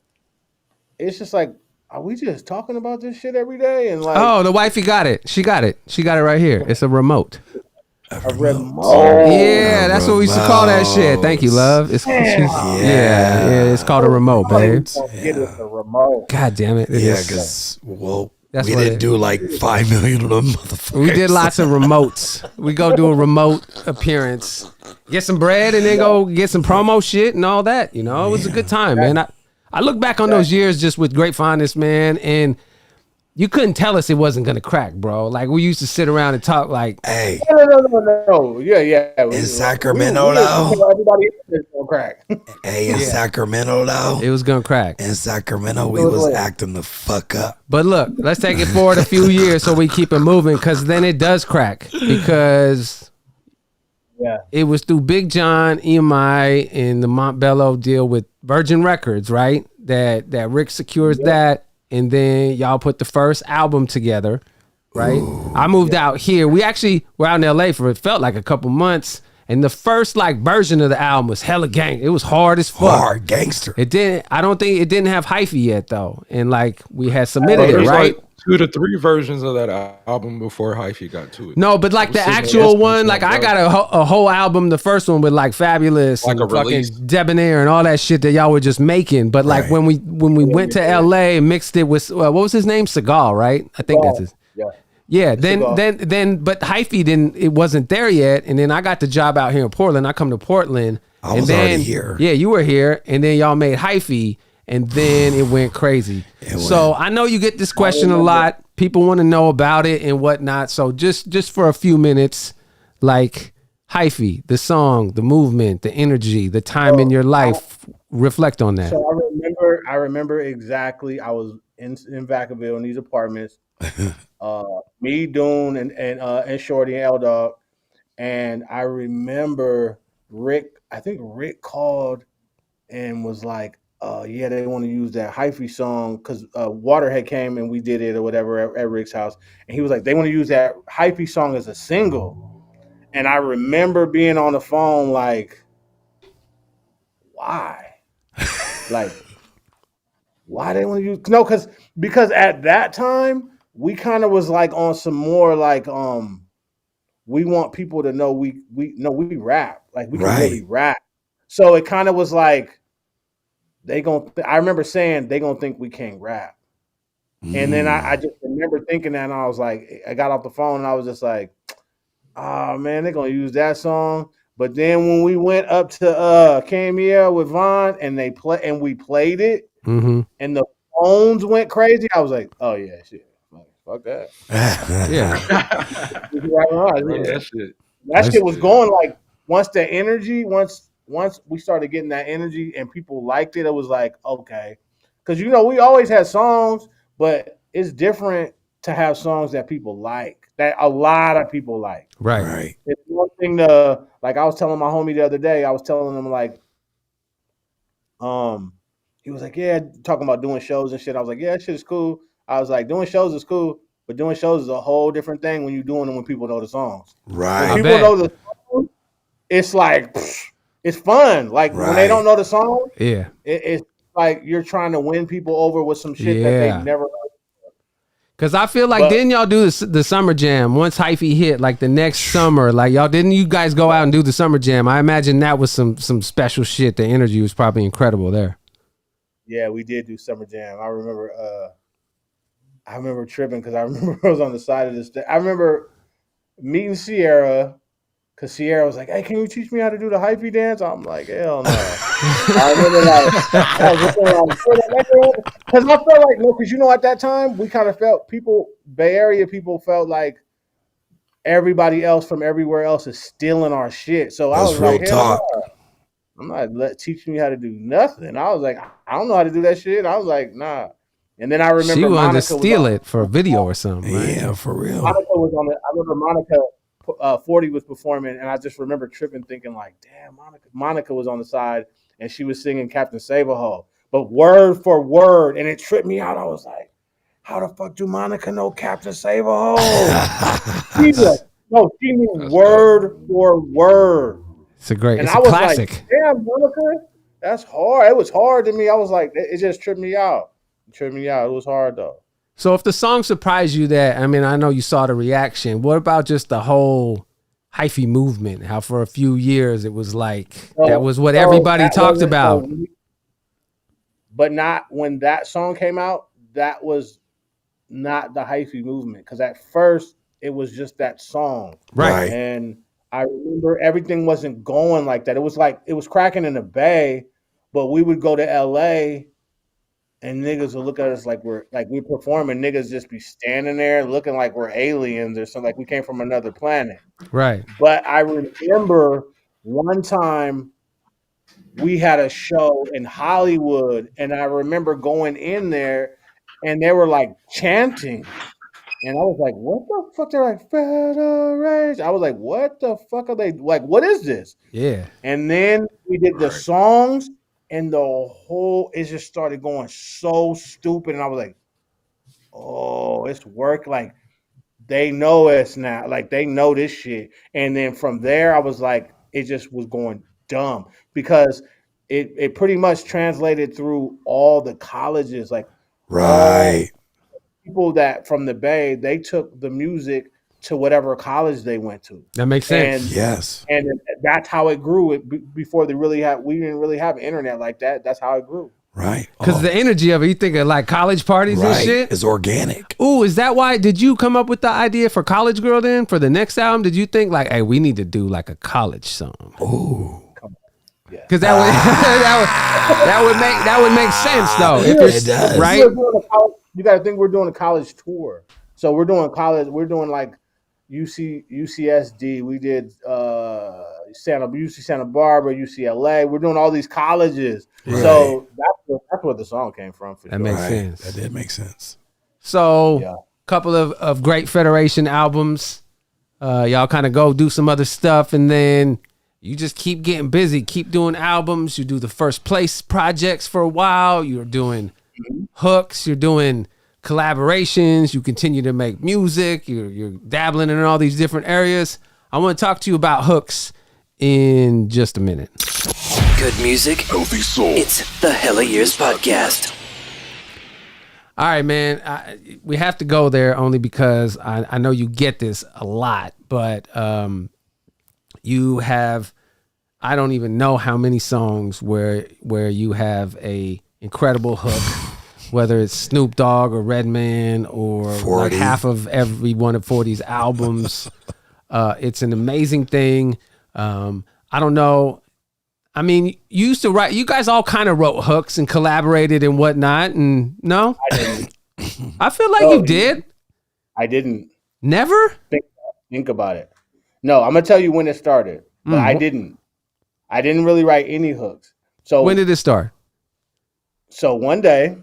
it's just like, are we just talking about this shit every day? And like, Oh, the wifey got it. She got it. She got it right here. It's a remote. a remote. Yeah, that's what we used to call that shit. Thank you, love. It's yeah, it's called a remote, babe. Get it, a remote. God damn it. It Yeah, is. because That's we what didn't it- do like 5 million of them motherfuckers. We did lots of remotes. We go do a remote appearance, get some bread, and then go get some promo shit and all that. You know, it was a good time, man. I look back on those years just with great fondness, man. And you couldn't tell us it wasn't gonna crack, bro. Like we used to sit around and talk like, Hey, No. Yeah. in Sacramento, we though. tell everybody it's gonna crack. Hey, in Yeah. Sacramento, though. it was gonna crack. In Sacramento, we was acting the fuck up. But look, let's take it forward a few years so we keep it moving, because then it does crack. Because Yeah. it was through Big John, EMI, and the Montbello deal with Virgin Records, right? That Rick secures that, and then y'all put the first album together, right? I moved out here. We actually were out in LA for it felt like a couple months, and the first like version of the album was hella gang. It was hard as fuck. Hard gangster. It didn't. I don't think it didn't have Hyphy yet though, and like we had submitted it, There's right? like 2 to 3 versions of that album before Hyphy got to it. No, but like the sitting there actual listening one, to like it, I bro. got a whole album, the first one with like Fabulous Like and a fucking release. Debonair and all that shit that y'all were just making. But like Right. when we went to LA and mixed it with what was his name? Seagal, right? I think that's his. Yeah. Yeah, Seagal. then but Hyphy didn't, it wasn't there yet. And then I got the job out here in Portland. I come to Portland. I and was then, already here. Yeah, you were here. And then y'all made Hyphy, and then it went crazy. So I know you get this question a lot. People want to know about it and whatnot. So just for a few minutes, like Hyphy, the song, the movement, the energy, the time in your life, reflect on that. So I remember exactly. I was in Vacaville in these apartments. Me, Dune, and Shorty and L Dog, and I remember Rick. I think Rick called and was like, "Yeah, they want to use that Hyphy song because Waterhead came and we did it or whatever at Rick's house." And he was like, "They want to use that Hyphy song as a single." And I remember being on the phone like, "Why? Like, why they want to use no? Because at that time we kind of was like on some more like we want people to know we rap, like we can Right. really rap. So it kind of was like I remember saying they gonna think we can't rap. And then I just remember thinking that, and I was like, I got off the phone and I was just like, oh man, they're gonna use that song. But then when we went up to Camille with Vaughn and we played it, Mm-hmm. and the phones went crazy, I was like, oh yeah, shit. Like, fuck that. Yeah. That shit. That shit was going like once we started getting that energy and people liked it, it was like, okay. Because we always had songs, but it's different to have songs that people like, that a lot of people like. Right. Right. It's one thing to, like I was telling my homie the other day, I was telling him like, he was like, yeah, talking about doing shows and shit. I was like, yeah, that shit is cool. I was like, doing shows is cool, but doing shows is a whole different thing when you're doing them when people know the songs. When Right. people bet. know the song, it's like, it's fun. Like when they Right. don't know the song, Yeah. it's like you're trying to win people over with some shit that Yeah. they never heard. Cause I feel like But- didn't y'all do the summer jam once Hyphy hit, like the next summer? Like didn't you guys go out and do the summer jam? I imagine that was some special shit. The energy was probably incredible there. Yeah, we did do Summer Jam. I remember tripping because I remember I was on the side of the stage. I remember meeting Sierra because Sierra was like, hey, can you teach me how to do the Hyphy dance? I'm like, hell no. I remember because I felt like, no, because at that time, we kind of felt Bay Area people felt like everybody else from everywhere else is stealing our shit. So I That's was real like, hell talk. no. I'm not teaching me how to do nothing. I was like, I don't know how to do that shit. I was like, nah. And then I remember She wanted Monica to steal it for a video or something. Right? Yeah, for real. Monica was on it. I remember Monica 40 was performing, and I just remember tripping, thinking like, damn, Monica was on the side, and she was singing Captain Save-A-Ho, but word for word, and it tripped me out. I was like, how the fuck do Monica know Captain Save-A-Ho? She knew That's word for word. It's a great, And it's I a was classic. like, damn, Monica, that's hard. It was hard to me. I was like, it just tripped me out. It was hard though. So if the song surprised you that, I mean, I know you saw the reaction. What about just the whole Hyphy movement? How for a few years it was like, that was what everybody that talked wasn't- about. but not when that song came out. That was not the Hyphy movement because at first it was just that song, Right. and I remember everything wasn't going like that. It was like it was cracking in the Bay, but we would go to LA and niggas will look at us like we're performing. Niggas just be standing there looking like we're aliens or something, like we came from another planet. Right. But I remember one time we had a show in Hollywood, and I remember going in there, and they were like chanting. And I was like, what the fuck? They're like, Federation. I was like, what the fuck are they like? What is this? Yeah. And then we did the songs, and it just started going so stupid. And I was like, oh, it's work. Like, they know us now. Like, they know this shit. And then from there, I was like, it just was going dumb because it pretty much translated through all the colleges. Like, Right. people that from the Bay, they took the music to whatever college they went to. That makes sense. And Yes. and that's how it grew. Before we didn't really have internet like that. That's how it grew. Right. Because the energy of it, you think of like college parties and right. shit. It's organic. Ooh, is that why? Did you come up with the idea for College Girl then for the next album? Did you think like, hey, we need to do like a college song? Ooh. Because that would make sense though. If It it's, does. right? You got to think we're doing a college tour. So we're doing college. We're doing like UCSD. We did UC Santa Barbara, UCLA. We're doing all these colleges. Right. So that's where the song came from. For That sure. makes Right. sense. That did make sense. So, Yeah. couple of great Federation albums. Y'all kind of go do some other stuff, and then you just keep getting busy, keep doing albums. You do the First Place projects for a while. You're doing hooks. You're doing collaborations. You continue to make music. You're dabbling in all these different areas. I want to talk to you about hooks in just a minute. Good music. Healthy soul. It's the Hella Years Podcast. All right, man. We have to go there only because I know you get this a lot, but you have, I don't even know how many songs where you have a incredible hook, whether it's Snoop Dogg or Redman or 40. like half of every one of 40's albums. It's an amazing thing. I don't know. I mean, you used to write, you guys all kind of wrote hooks and collaborated and whatnot. And no, I didn't. I feel like you did. I didn't Never? think about it. No, I'm gonna tell you when it started, but I didn't. I didn't really write any hooks. So When did it start? So one day,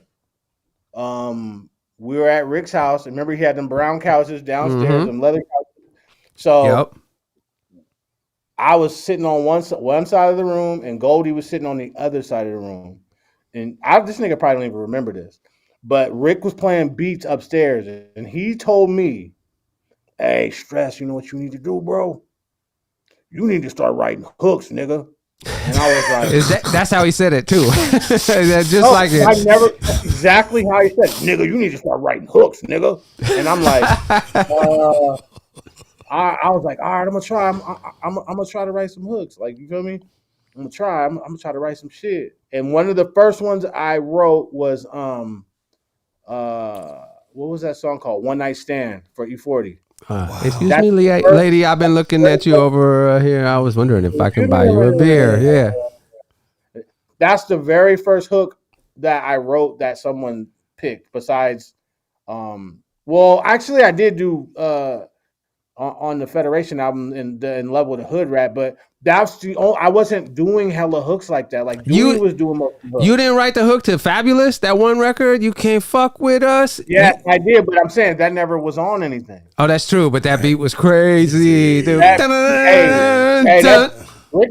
we were at Rick's house. Remember, he had them brown couches downstairs, them leather couches. So Yep. I was sitting on one side of the room, and Goldie was sitting on the other side of the room. And this nigga probably don't even remember this, but Rick was playing beats upstairs, and he told me, "Hey, Stress, you know what you need to do, bro? You need to start writing hooks, nigga." And I was like, That's how he said it too. Just no, like it. I never exactly how he said, "Nigga, you need to start writing hooks, nigga." And I'm like, I was like, all right, I'm gonna try. I'm gonna try to write some hooks. Like, you feel me? I'm gonna try. I'm gonna try to write some shit. And one of the first ones I wrote was what was that song called? One Night Stand for E40. Excuse That's me, the first- lady. I've been looking at you over here. I was wondering if I can buy you a beer. Yeah. That's the very first hook that I wrote that someone picked. Besides, well, actually, I did do on the Federation album in Love with a Hood Rat, but that's the only, I wasn't doing hella hooks like that. Like Dewey was doing most of the hooks. You didn't write the hook to Fabulous, that one record, You Can't Fuck With Us? Yeah, I did, but I'm saying that never was on anything. Oh, that's true, but that beat was crazy. Dude. Rick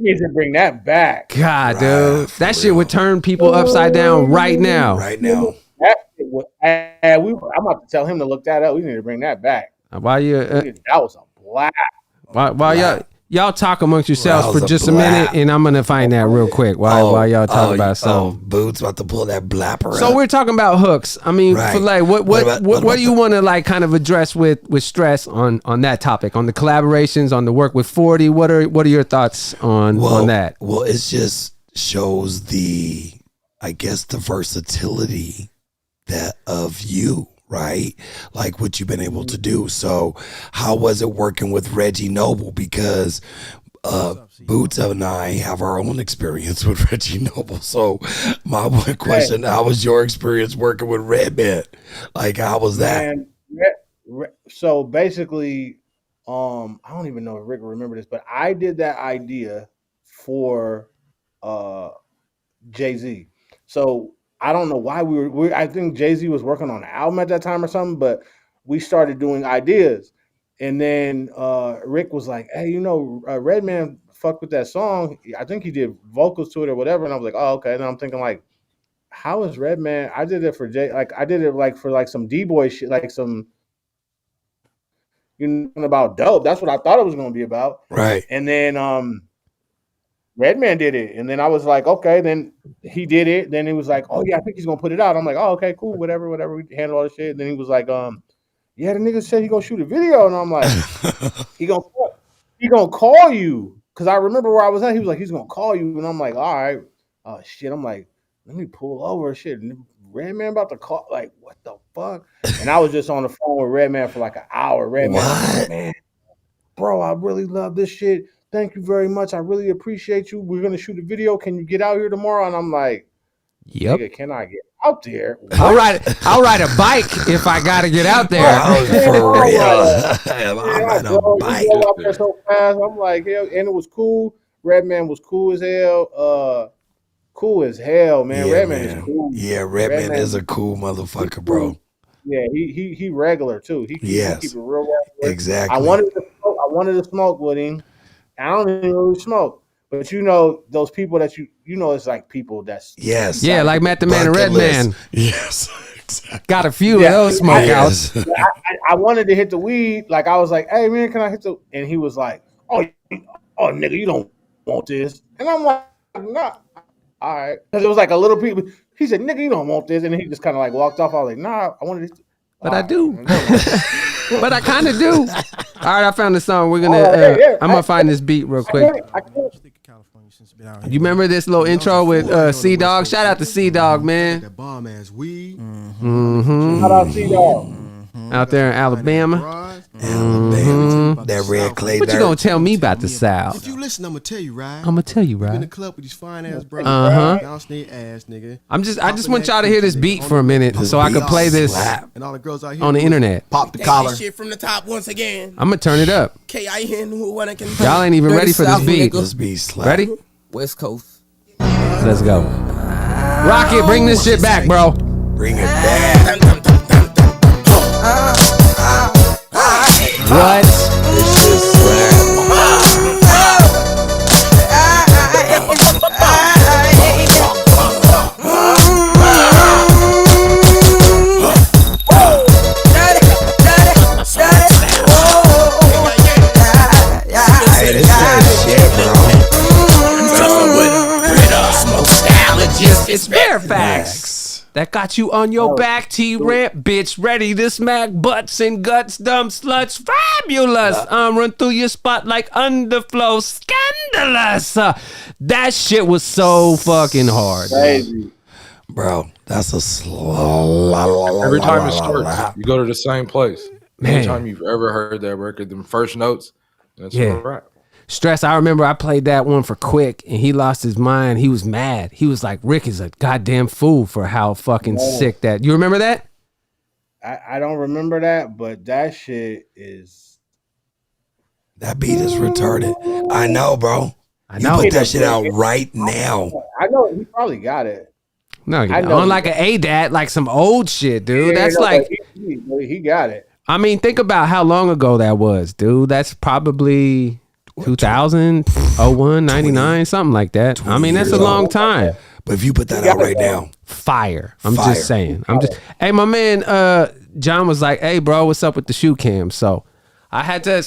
needs to bring that back. God, dude. That shit would turn people upside down right now. Right now. That shit was, I'm about to tell him to look that up. We need to bring that back. Why you That was a blast. while y'all talk amongst yourselves Wow, for just a blap. minute, and I'm gonna find that real quick while y'all talk about something. Boots about to pull that blapper So up. we're talking about hooks. I mean, Right. for like, what about do you want to like kind of address with Stress on that topic, on the collaborations, on the work with 40? What are your thoughts on that? Well, it just shows the versatility that of you, right? Like what you've been able to do. So how was it working with Reggie Noble? Because Boots and I have our own experience with Reggie Noble. So my one question, how was your experience working with Redman? Like, how was that? Man, so basically, I don't even know if Rick will remember this, but I did that idea for Jay-Z. So I don't know why I think Jay-Z was working on an album at that time or something, but we started doing ideas. And then Rick was like, hey, Redman fucked with that song. I think he did vocals to it or whatever. And I was like, oh, okay. And I'm thinking like, how is Redman? I did it for I did it like for like some D-boy shit, like some, about dope. That's what I thought it was going to be about. Right. And then Redman did it. And then I was like, okay, then he did it. Then he was like, oh yeah, I think he's gonna put it out. I'm like, oh, okay, cool, whatever. We handle all the shit. And then he was like, yeah, the nigga said he gonna shoot a video. And I'm like, he gonna call you. Cause I remember where I was at. He was like, he's gonna call you. And I'm like, all right. Oh shit. I'm like, let me pull over. Shit. And Redman about to call, like, what the fuck? And I was just on the phone with Redman for like an hour. Redman, like, man, bro, I really love this shit. Thank you very much. I really appreciate you. We're going to shoot a video. Can you get out here tomorrow? And I'm like, yep. Nigga, can I get out there? I'll ride a bike if I got to get out there. For real. I'll ride a bike. We go out there so fast. I'm like, hell, and it was cool. Redman was cool as hell. Cool as hell, man. Yeah, Redman man. is cool. Yeah, Redman is a cool motherfucker, bro. Yeah, he regular too. He keep it real regular. Exactly. I wanted to smoke with him. I don't even really smoke, but those people that it's like people that's like Matt the Man and Redman. Yes, exactly. Got a few of those smoke outs. I wanted to hit the weed. Like I was like, hey man, can I hit the? And he was like, oh nigga, you don't want this. And I'm like, nah, all right, because it was like a little people. He said, nigga, you don't want this, and then he just kind of like walked off. I was like, nah, I wanted this. But I do. But I kind of do. All right, I found the song. We're gonna. I'm gonna find this beat real quick. You remember this little intro with C Dog? Shout out to C Dog, man. Shout out C Dog. Out there in Alabama. That red clay What dirt. you gonna tell me about the South? If you listen, I'm gonna tell you, right? I'm gonna tell you, right? In the club with these fine ass brothers. Bouncing their ass, nigga. I just want y'all to hear this beat for a minute so I can play this And all the girls out here on the internet. Pop the collar. Shit from the top once again. I'm gonna turn it up. K-I-N, who wanna can Y'all ain't even ready for this beat. This beat slap. Ready? West Coast. Let's go. Rocket, bring this shit back, bro. Bring it back. What? This shit slap. Hey, this is shit, bro. It's Fairfax. That got you on your back, T-Ramp, bitch, ready to smack butts and guts, dumb sluts, fabulous. Run through your spot like underflow, scandalous. That shit was so fucking hard. Crazy. Bro, that's a slow. Every time it starts, you go to the same place. Man. Anytime you've ever heard that record, them first notes, that's Yeah. a rap. Stress, I remember I played that one for Quick and he lost his mind. He was mad. He was like, Rick is a goddamn fool for how fucking sick that. You remember that? I don't remember that, but that shit is. That beat is retarded. I know, bro. I know. You put that shit out right now. I know he probably got it. No, I know. on like an ADAT, like some old shit, dude. Yeah, That's no, like, he got it. I mean, think about how long ago that was, dude. That's probably 2000, 01, 99, something like that. I mean, that's a long time. But if you put that out right now, Fire. I'm Fire. just saying. Hey, my man, John was like, hey, bro, what's up with the shoe cam? So I had to,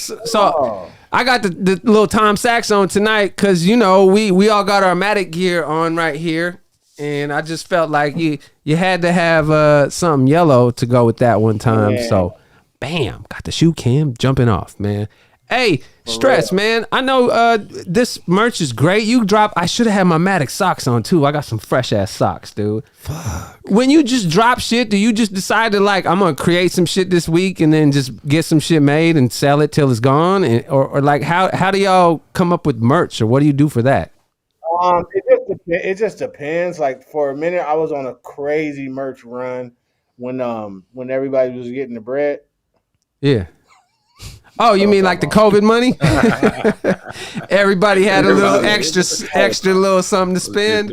I got the little Tom Sax on tonight because, we all got our Matic gear on right here. And I just felt like you had to have something yellow to go with that one time. Yeah. So, bam, got the shoe cam jumping off, man. Hey, Stress, man. I know this merch is great. You drop. I should have had my Matic socks on too. I got some fresh ass socks, dude. Fuck. When you just drop shit, do you just decide to like, I'm gonna create some shit this week and then just get some shit made and sell it till it's gone, or like how do y'all come up with merch, or what do you do for that? It just depends. Like for a minute, I was on a crazy merch run when everybody was getting the bread. Yeah. Oh, you mean like the COVID money? Everybody had a little extra little something to spend.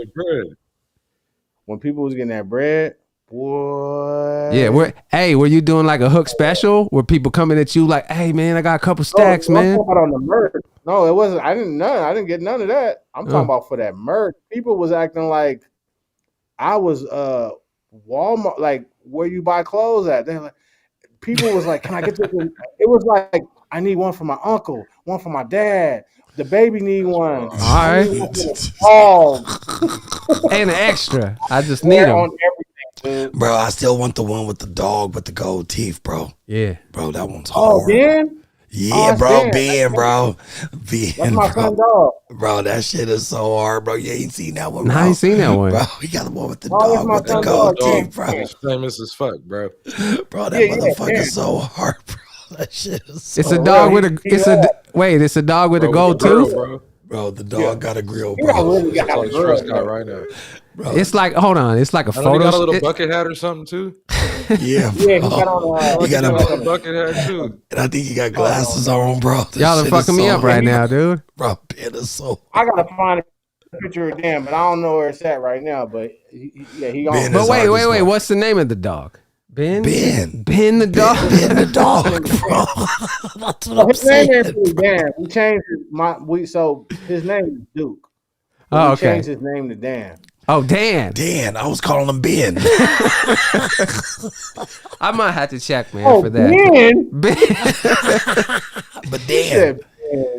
When people was getting that bread, boy. Yeah, were you doing like a hook special where people coming at you like, hey man, I got a couple stacks, man? I'm talking about on the merch. No, it wasn't. I didn't get none of that. I'm talking about for that merch. People was acting like I was Walmart, like where you buy clothes at. They like, people was like, can I get this? It was like, I need one for my uncle, one for my dad. The baby need one. All right. And an extra. I just need them. On everything, dude. Bro, I still want the one with the dog with the gold teeth, bro. Yeah. Bro, that one's hard. Ben? Yeah, bro, Ben, bro. Ben, That's my bro. son dog. Bro, that shit is so hard, bro. You ain't seen that one, bro. No, I ain't seen that one. Bro, we got the one with the Oh, dog with the my gold dog. teeth, bro. It's famous as fuck, bro. Bro, that motherfucker's so hard, bro. That shit is so It's a dog with a it's a dog with a gold tooth. Bro, the dog got a grill, He bro. really got a Stress grill, guy right now. Bro, It's like, hold on, it's like a I know he photo. got a little bucket hat or something too. yeah, bro. Yeah, he got on. He got A bucket hat too. and I think he got glasses on, bro. This Y'all are shit fucking is me so up right hard. now, dude. Bro, Ben is so I gotta find a picture of Dan, but I don't know where it's at right now. But he Ben on. But is wait, hard as fuck. what's the name of the dog? Ben the dog. Ben the dog, bro. That's what I'm His name saying. is really Dan. We changed his name is Duke. Oh, We okay. changed his name to Dan. Oh, Dan. Dan, I was calling him Ben. I might have to check, man, for that. Dan. But Dan,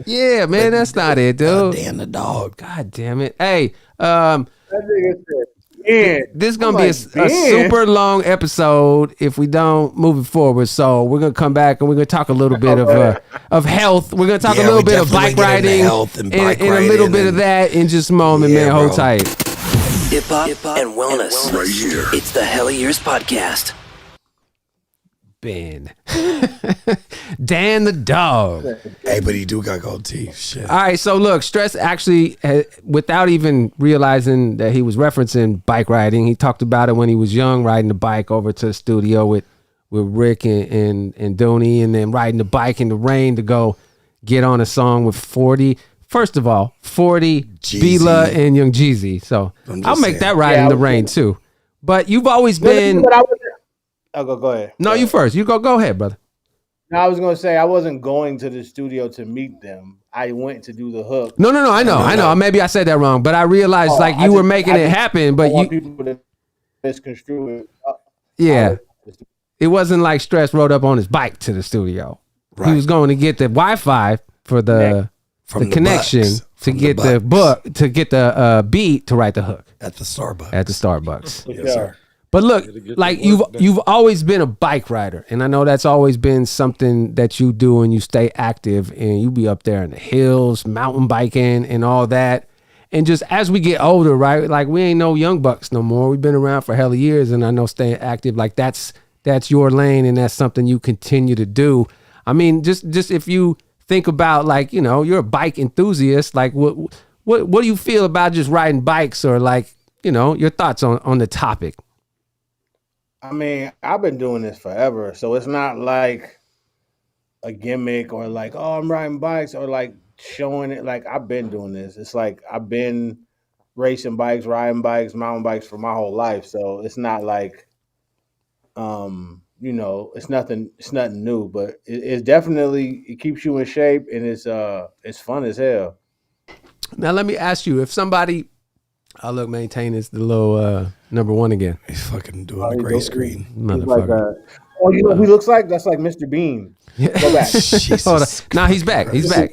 Yeah, man, that's not it, dude. Dan the dog. God damn it. Hey, That nigga said Dan. this is gonna I'm be like, a Ben? super long episode if we don't move it forward. So we're gonna come back and we're gonna talk a little bit of health. We're gonna talk a Yeah, little we bit of definitely bike get into riding health and bike and a little riding bit of and- that in just a moment, Yeah, man. Hold bro. tight. Hip hop and wellness. Right here. It's the Hell of Years podcast. Ben. Dan the dog. Hey, but he do got gold teeth. Shit. All right, so look, Stress actually, without even realizing that he was referencing bike riding, he talked about it when he was young, riding the bike over to the studio with Rick and Dooney, and then riding the bike in the rain to go get on a song with 40. First of all, 40, Jeezy. Bila, and Young Jeezy. So I'm just I'll make saying. that ride Yeah, in I the was rain too. But you've always been. But I wasn't. Oh, go ahead. No, you first. You go ahead, brother. No, I was gonna say I wasn't going to the studio to meet them. I went to do the hook. No, I know. Maybe I said that wrong, but I realized like you were making it happen, but I want you, people to misconstrue it. yeah, it wasn't like Stress rode up on his bike to the studio. He Right. was going to get the Wi-Fi for the From the connection Bucks. to From get the Bucks. book to get the beat to write the hook At the Starbucks. at the Starbucks. Yes, sir. But look, Gotta get like the work done. you've always been a bike rider, and I know that's always been something that you do, and you stay active, and you be up there in the hills, mountain biking, and all that. And just as we get older, right? Like we ain't no young bucks no more. We've been around for hella years, and I know staying active, like that's your lane, and that's something you continue to do. I mean, just if you think about like you're a bike enthusiast, like what do you feel about just riding bikes, or like your thoughts on the topic? I mean, I've been doing this forever, so it's not like a gimmick or like, oh, I'm riding bikes or like showing it. Like I've been doing this. It's like I've been racing bikes, riding bikes, mountain bikes for my whole life. So it's not like, it's nothing new, but it's definitely, it keeps you in shape and it's fun as hell. Now let me ask you, if somebody, look, Mainetain is the little number one again, He's fucking doing the gray screen. He's like, motherfucker. you know what he looks like? That's like Mr. Bean. Go back. Jesus. Hold on. Nah, he's back. He's back.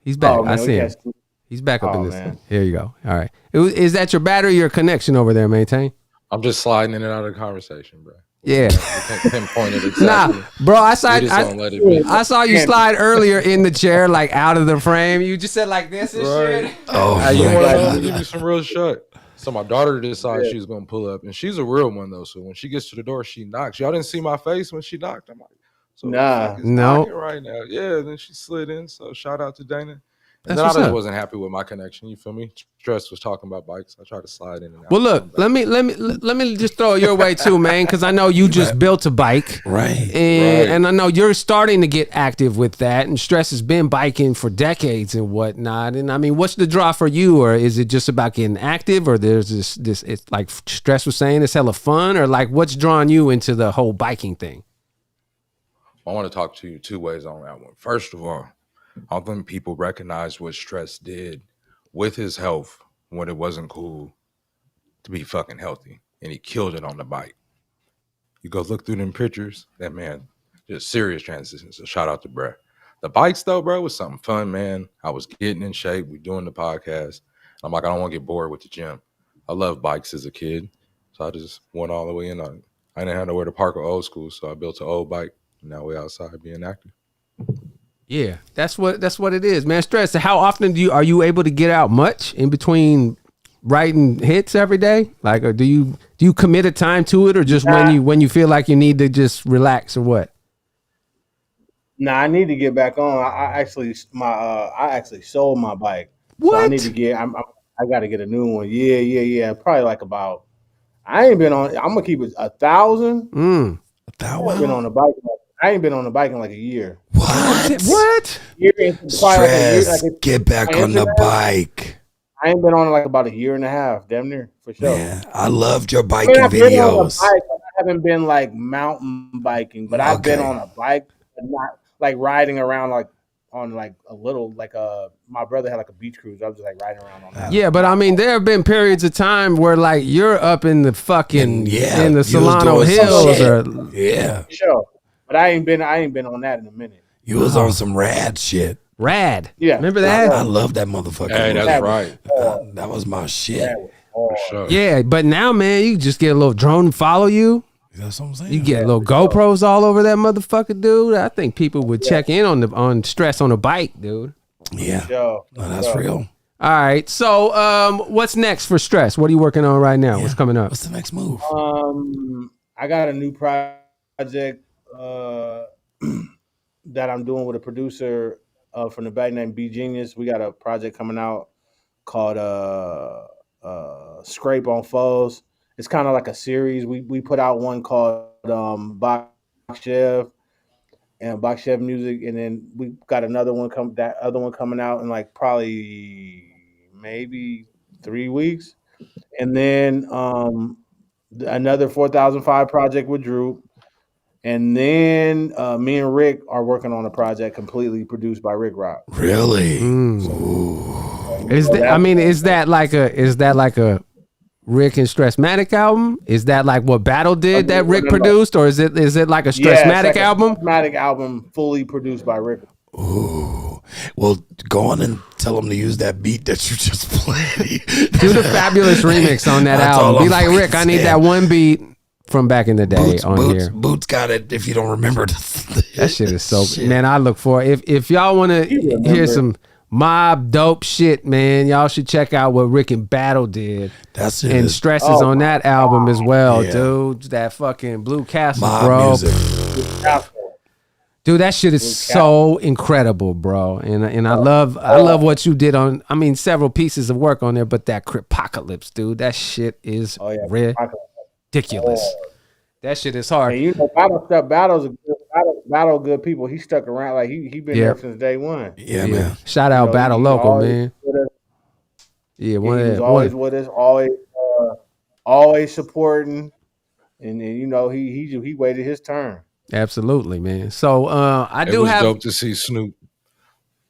He's back. Oh, I man, see we him. got- He's back up Oh, in this man. thing. Here you go. All right. Is that your battery or connection over there, Maintain? I'm just sliding in and out of the conversation, bro. Yeah. We can't pinpoint it exactly. Nah, bro, We just gonna let it be. I saw you slide earlier in the chair, like out of the frame. You just said like this and Right. shit. Oh, Hey, you my want to know? I'm God. gonna give you some real shit. So my daughter decided she was gonna pull up, and she's a real one though. So when she gets to the door, she knocks. Y'all didn't see my face when she knocked. I'm like, so who the fuck is No. knocking right now? Yeah. Then she slid in. So shout out to Dana. And That's then I what's just up. wasn't happy with my connection. You feel me? Stress was talking about bikes. I tried to slide in and out. Well, look, let me just throw it your way too, man, because I know you just built a bike, Right. and I know you're starting to get active with that. And Stress has been biking for decades and whatnot. And I mean, what's the draw for you, or is it just about getting active, or there's this? It's like Stress was saying, it's hella fun, or like what's drawing you into the whole biking thing? I want to talk to you two ways on that one. First of all, I don't think people recognize what Stress did with his health when it wasn't cool to be fucking healthy, and he killed it on the bike. You go look through them pictures, that man, just serious transition. So shout out to Brett. The bikes though, bro, was something fun, man. I was getting in shape. We doing the podcast. I'm like, I don't want to get bored with the gym. I loved bikes as a kid, so I just went all the way in on it. I didn't have nowhere to park an old school, so I built an old bike. Now we're outside being active. Yeah, that's what it is, man. Stress. How often are you able to get out much in between writing hits every day? Like, or do you commit a time to it, or just when you feel like you need to just relax, or what? Nah, I need to get back on. I actually sold my bike. What? So I need to get. I got to get a new one. Yeah. Probably like about. I ain't been on. I'm gonna keep it 1,000. Been on the bike. I ain't been on the bike in like a year. What? Stress. Get back on the bike. I ain't been on it like about a year and a half, damn near, for sure. Man, I loved your biking I've been on a videos. bike, but I haven't been like mountain biking, but I've been Okay. on a bike, but not like riding around like on like a little like my brother had like a beach cruise. I was just like riding around on that. Yeah, but I mean, there have been periods of time where like you're up in the fucking in the you was Solano doing some Hills, shit. or For sure. But I ain't been on that in a minute. You was on some rad shit. Rad. Yeah. Remember I that? love that motherfucker. Hey, that's right. That was my shit. That was hard. For sure. Yeah, but now, man, you just get a little drone to follow you. That's what I'm saying. You get little GoPros all over that motherfucker, dude. I think people would check in on Stress on a bike, dude. Yeah. Yo, No, that's real. All right. So, what's next for Stress? What are you working on right now? What's coming up? What's the next move? I got a new project that I'm doing with a producer from the back named B Genius. We got a project coming out called Scrape on Foes. It's kind of like a series. We put out one called Bakshev and Bakshev Music, and then we got another one coming out in like probably maybe 3 weeks, and then another 4005 project with Droop. And then me and Rick are working on a project completely produced by Rick Rock. Really? Is that like a Rick and Stressmatic album? Is that like what Battle did that Rick produced, or is it like a Stressmatic album? Stressmatic album fully produced by Rick. Ooh. Well, go on and tell them to use that beat that you just played. Do the fabulous remix on that That's album. all Be I'm like, fucking Rick, I need saying. that one beat from back in the day here. Boots got it. If you don't remember, That shit is so man. I look for if y'all want to hear some mob dope shit, man. Y'all should check out what Rick and Battle did. That's it. And Stress is on that album as well, Yeah. dude. That fucking Blue Castle, mob bro. music. Dude, that shit is so incredible, bro. And I love what you did on. I mean, several pieces of work on there, but that Cripocalypse, dude, that shit is ridiculous. That shit is hard. And you know, Battle good people. He stuck around like he been there since day one. Yeah, man. Shout out Battle he Local, always man. with us. Yeah, He was always with us, always supporting, and you know he waited his turn. absolutely, man. So I It do was have dope to see Snoop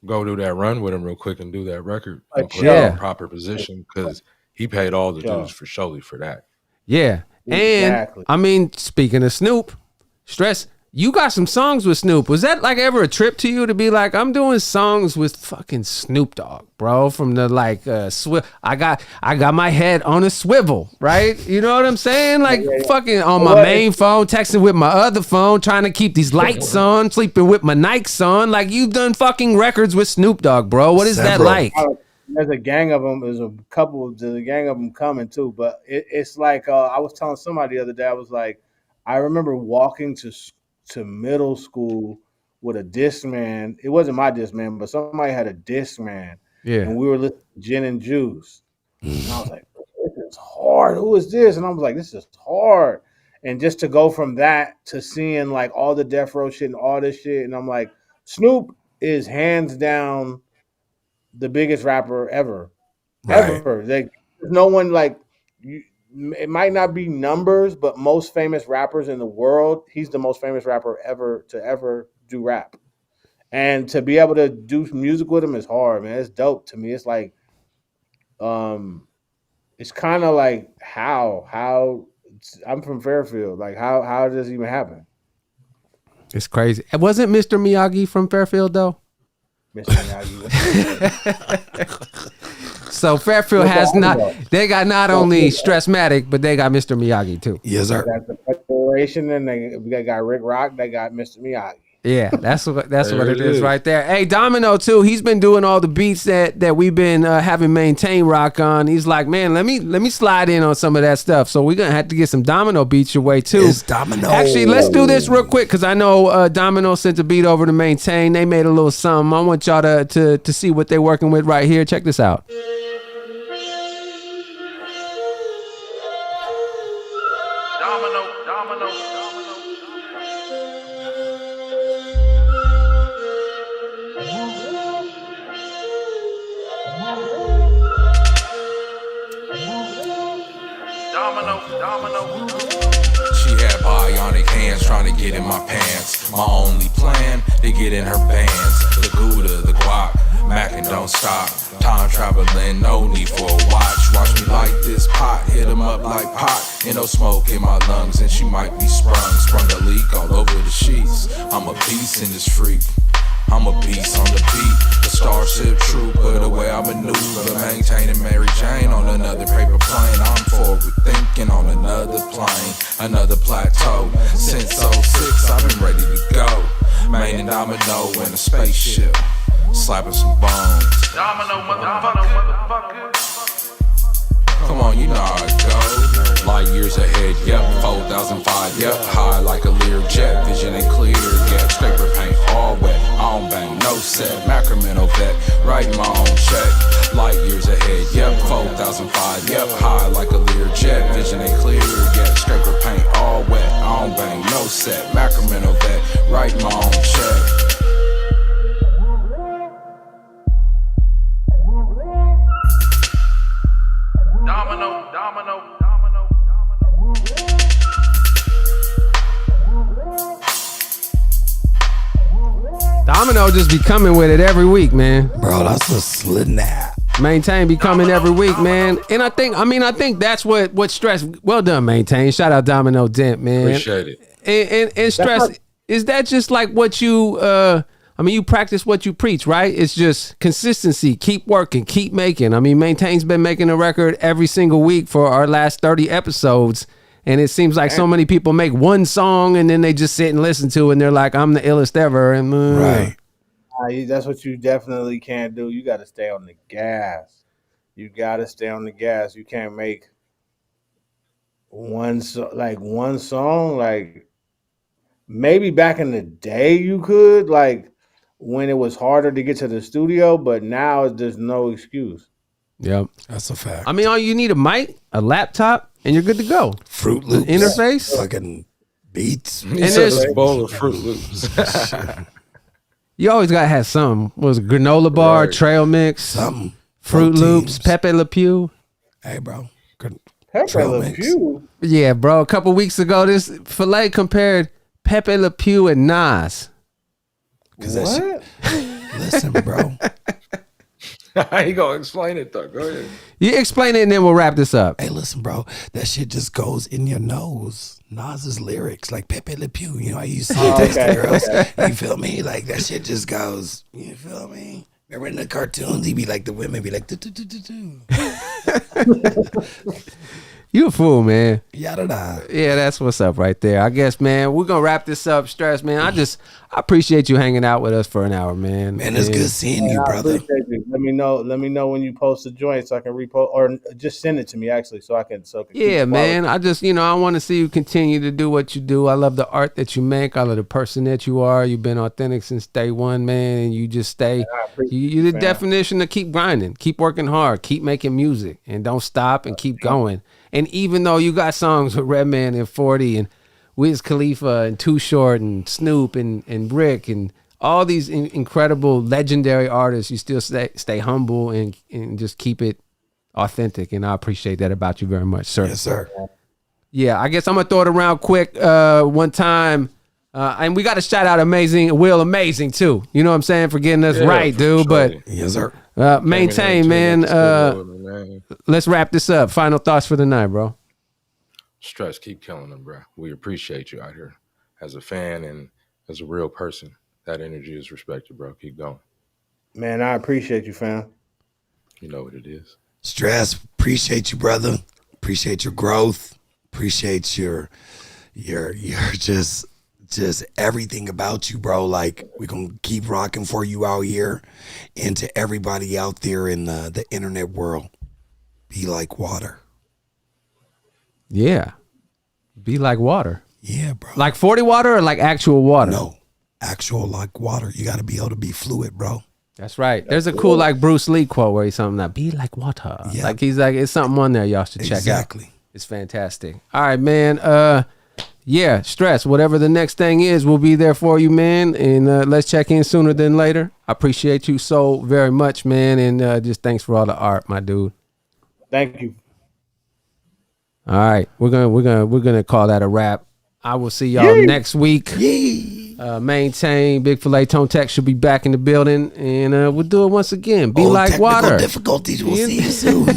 go do that run with him real quick and do that record and put it Yeah. in proper position because he paid all the dues for Sholey for that. yeah. And Exactly. I mean, speaking of Snoop, Stress, You got some songs with Snoop. Was that like ever a trip to you to be like, I'm doing songs with fucking Snoop Dogg, bro? From the like I got my head on a swivel, right? You know what I'm saying? Like fucking on my main phone, texting with my other phone, trying to keep these lights on, sleeping with my Nikes on. Like you've done fucking records with Snoop Dogg, bro. What is that like? There's a gang of them. There's a couple. There's a gang of them coming too. But it's like I was telling somebody the other day. I was like, I remember walking to middle school with a Discman. It wasn't my Discman, but somebody had a Discman. Yeah. And we were listening to Gin and Juice. And I was like, this is hard. Who is this? And I was like, this is hard. And just to go from that to seeing like all the Death Row shit and all this shit. And I'm like, Snoop is hands down the biggest rapper ever. Right. Ever. Like, there's no one like you. It might not be numbers, but most famous rappers in the world, he's the most famous rapper ever to ever do rap. And to be able to do music with him is hard, man. It's dope to me. It's like, it's kind of like how I'm from Fairfield. Like how does this even happen? It's crazy. Wasn't Mr. Miyagi from Fairfield though? Mr. Miyagi. So Fairfield has they got not only Stresmatic, but they got Mr. Miyagi too. Yes, sir. They got the Federation, and they got Rick Rock. They got Mr. Miyagi. Yeah, that's what it is right there. Hey, Domino too. He's been doing all the beats that we've been having Maintain rock on. He's like, man, let me slide in on some of that stuff. So we're gonna have to get some Domino beats your way too. It's Domino. Actually, let's do this real quick because I know Domino sent a beat over to Maintain. They made a little something. I want y'all to see what they're working with right here. Check this out. She had bionic hands trying to get in my pants. My only plan, to get in her bands. The Gouda, the guac, Mac and don't stop. Time traveling, no need for a watch. Watch me light this pot, hit 'em up like pot. Ain't no smoke in my lungs and she might be sprung. Sprung a leak all over the sheets. I'm a beast in this freak. I'm a beast on the beat, the Starship Trooper, the way I maneuver, maintaining Mary Jane on another paper plane. I'm forward thinking on another plane, another plateau. Since 06, I've been ready to go. Maine and Domino in a spaceship, slapping some bones. Domino, motherfucker. Come on, you know how it goes. Light years ahead, yep, 4005, yep. High like a Learjet, vision ain't clear, yep. Scraper paint all wet, I don't bang, no set. Macramento vet, writing my own check. Light years ahead, yep, 4005, yep. High like a Learjet, vision ain't clear, yep. Scraper paint all wet, I don't bang, no set. Macramento vet, writing my own check. Domino just be coming with it every week, man. Bro, that's a slap. Maintain be coming every week, man. And I think that's what Stress. Well done, Maintain. Shout out Domino Dent, man. Appreciate it. And Stress, is that just like what you? You practice what you preach, right? It's just consistency. Keep working, keep making. Maintain's been making a record every single week for our last 30 episodes. And it seems like so many people make one song and then they just sit and listen to it and they're like, I'm the illest ever. And right. That's what you definitely can't do. You got to stay on the gas. You got to stay on the gas. You can't make one song. Like maybe back in the day you could, like when it was harder to get to the studio, but now there's no excuse. Yep. That's a fact. All you need a mic, a laptop, and you're good to go. Fruit Loops. Interface. Fucking beats. And there's a bowl of Fruit Loops. You always got to have some. Was granola bar, trail mix, something. Fruit Loops, Pepe Le Pew. Hey, bro. Pepe Le Pew? Yeah, bro. A couple weeks ago, this Filet compared Pepe Le Pew and Nas. What? Listen, bro. I ain't gonna explain it though. Go ahead. You explain it and then we'll wrap this up. Hey, listen, bro, that shit just goes in your nose. Nas's lyrics, like Pepe Le Pew, you know, I used to see Tasty Girls. You feel me? Like, that shit just goes, you feel me? Remember in the cartoons, he'd be like, the women be like, do. You a fool, man. Yada. Yeah, that's what's up right there. I guess, man, we're gonna wrap this up. Stress, man. I appreciate you hanging out with us for an hour, man. Man, it's good seeing you, I brother. appreciate you. Let me know when you post the joint so I can repost, or just send it to me actually so I can. Yeah, man. I just, I want to see you continue to do what you do. I love the art that you make. I love the person that you are. You've been authentic since day one, man, and you just stay. You're the definition of keep grinding, keep working hard, keep making music, and don't stop and keep going. And even though you got songs with Redman and 40 and Wiz Khalifa and Too Short and Snoop and Rick and all these incredible legendary artists, you still stay humble and just keep it authentic. And I appreciate that about you very much, sir. Yes, sir. Yeah, I guess I'm going to throw it around quick one time. And we got to shout out Will Amazing, too. You know what I'm saying? For getting us right, dude. Sure. But yes, sir. Maintain, man. Let's wrap this up. Final thoughts for the night, bro. Stress, keep killing them, bro. We appreciate you out here as a fan and as a real person. That energy is respected, bro. Keep going. Man, I appreciate you, fam. You know what it is. Stress, appreciate you, brother. Appreciate your growth. Appreciate your just everything about you, bro. Like, we're gonna keep rocking for you out here, and to everybody out there in the internet world, be like water. Yeah, be like water. Yeah, bro. Like 40 water or like actual water? No, actual like water. You got to be able to be fluid, bro. That's right. There's a cool like Bruce Lee quote where he's something like, be like water. Yeah. Like he's like, it's something on there y'all should check out. Exactly. It's fantastic. All right, man. Yeah, Stress, whatever the next thing is, we'll be there for you, man. And let's check in sooner than later. I appreciate you so very much, man. And just thanks for all the art, my dude. Thank you. All right. We're gonna call that a wrap. I will see y'all next week. Maintain, Big Filet Tone Tech should be back in the building, and we'll do it once again. Be like water. Difficulties. We'll see you soon.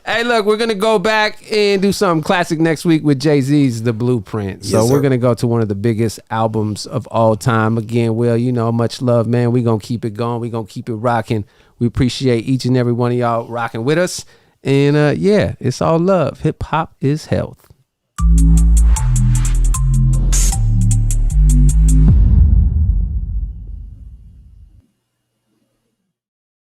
Hey, look, we're gonna go back and do something classic next week with Jay-Z's The Blueprint. So we're gonna go to one of the biggest albums of all time. Again, Will, much love, man. We're gonna keep it going. We're gonna keep it rocking. We appreciate each and every one of y'all rocking with us. And yeah, it's all love. Hip hop is health.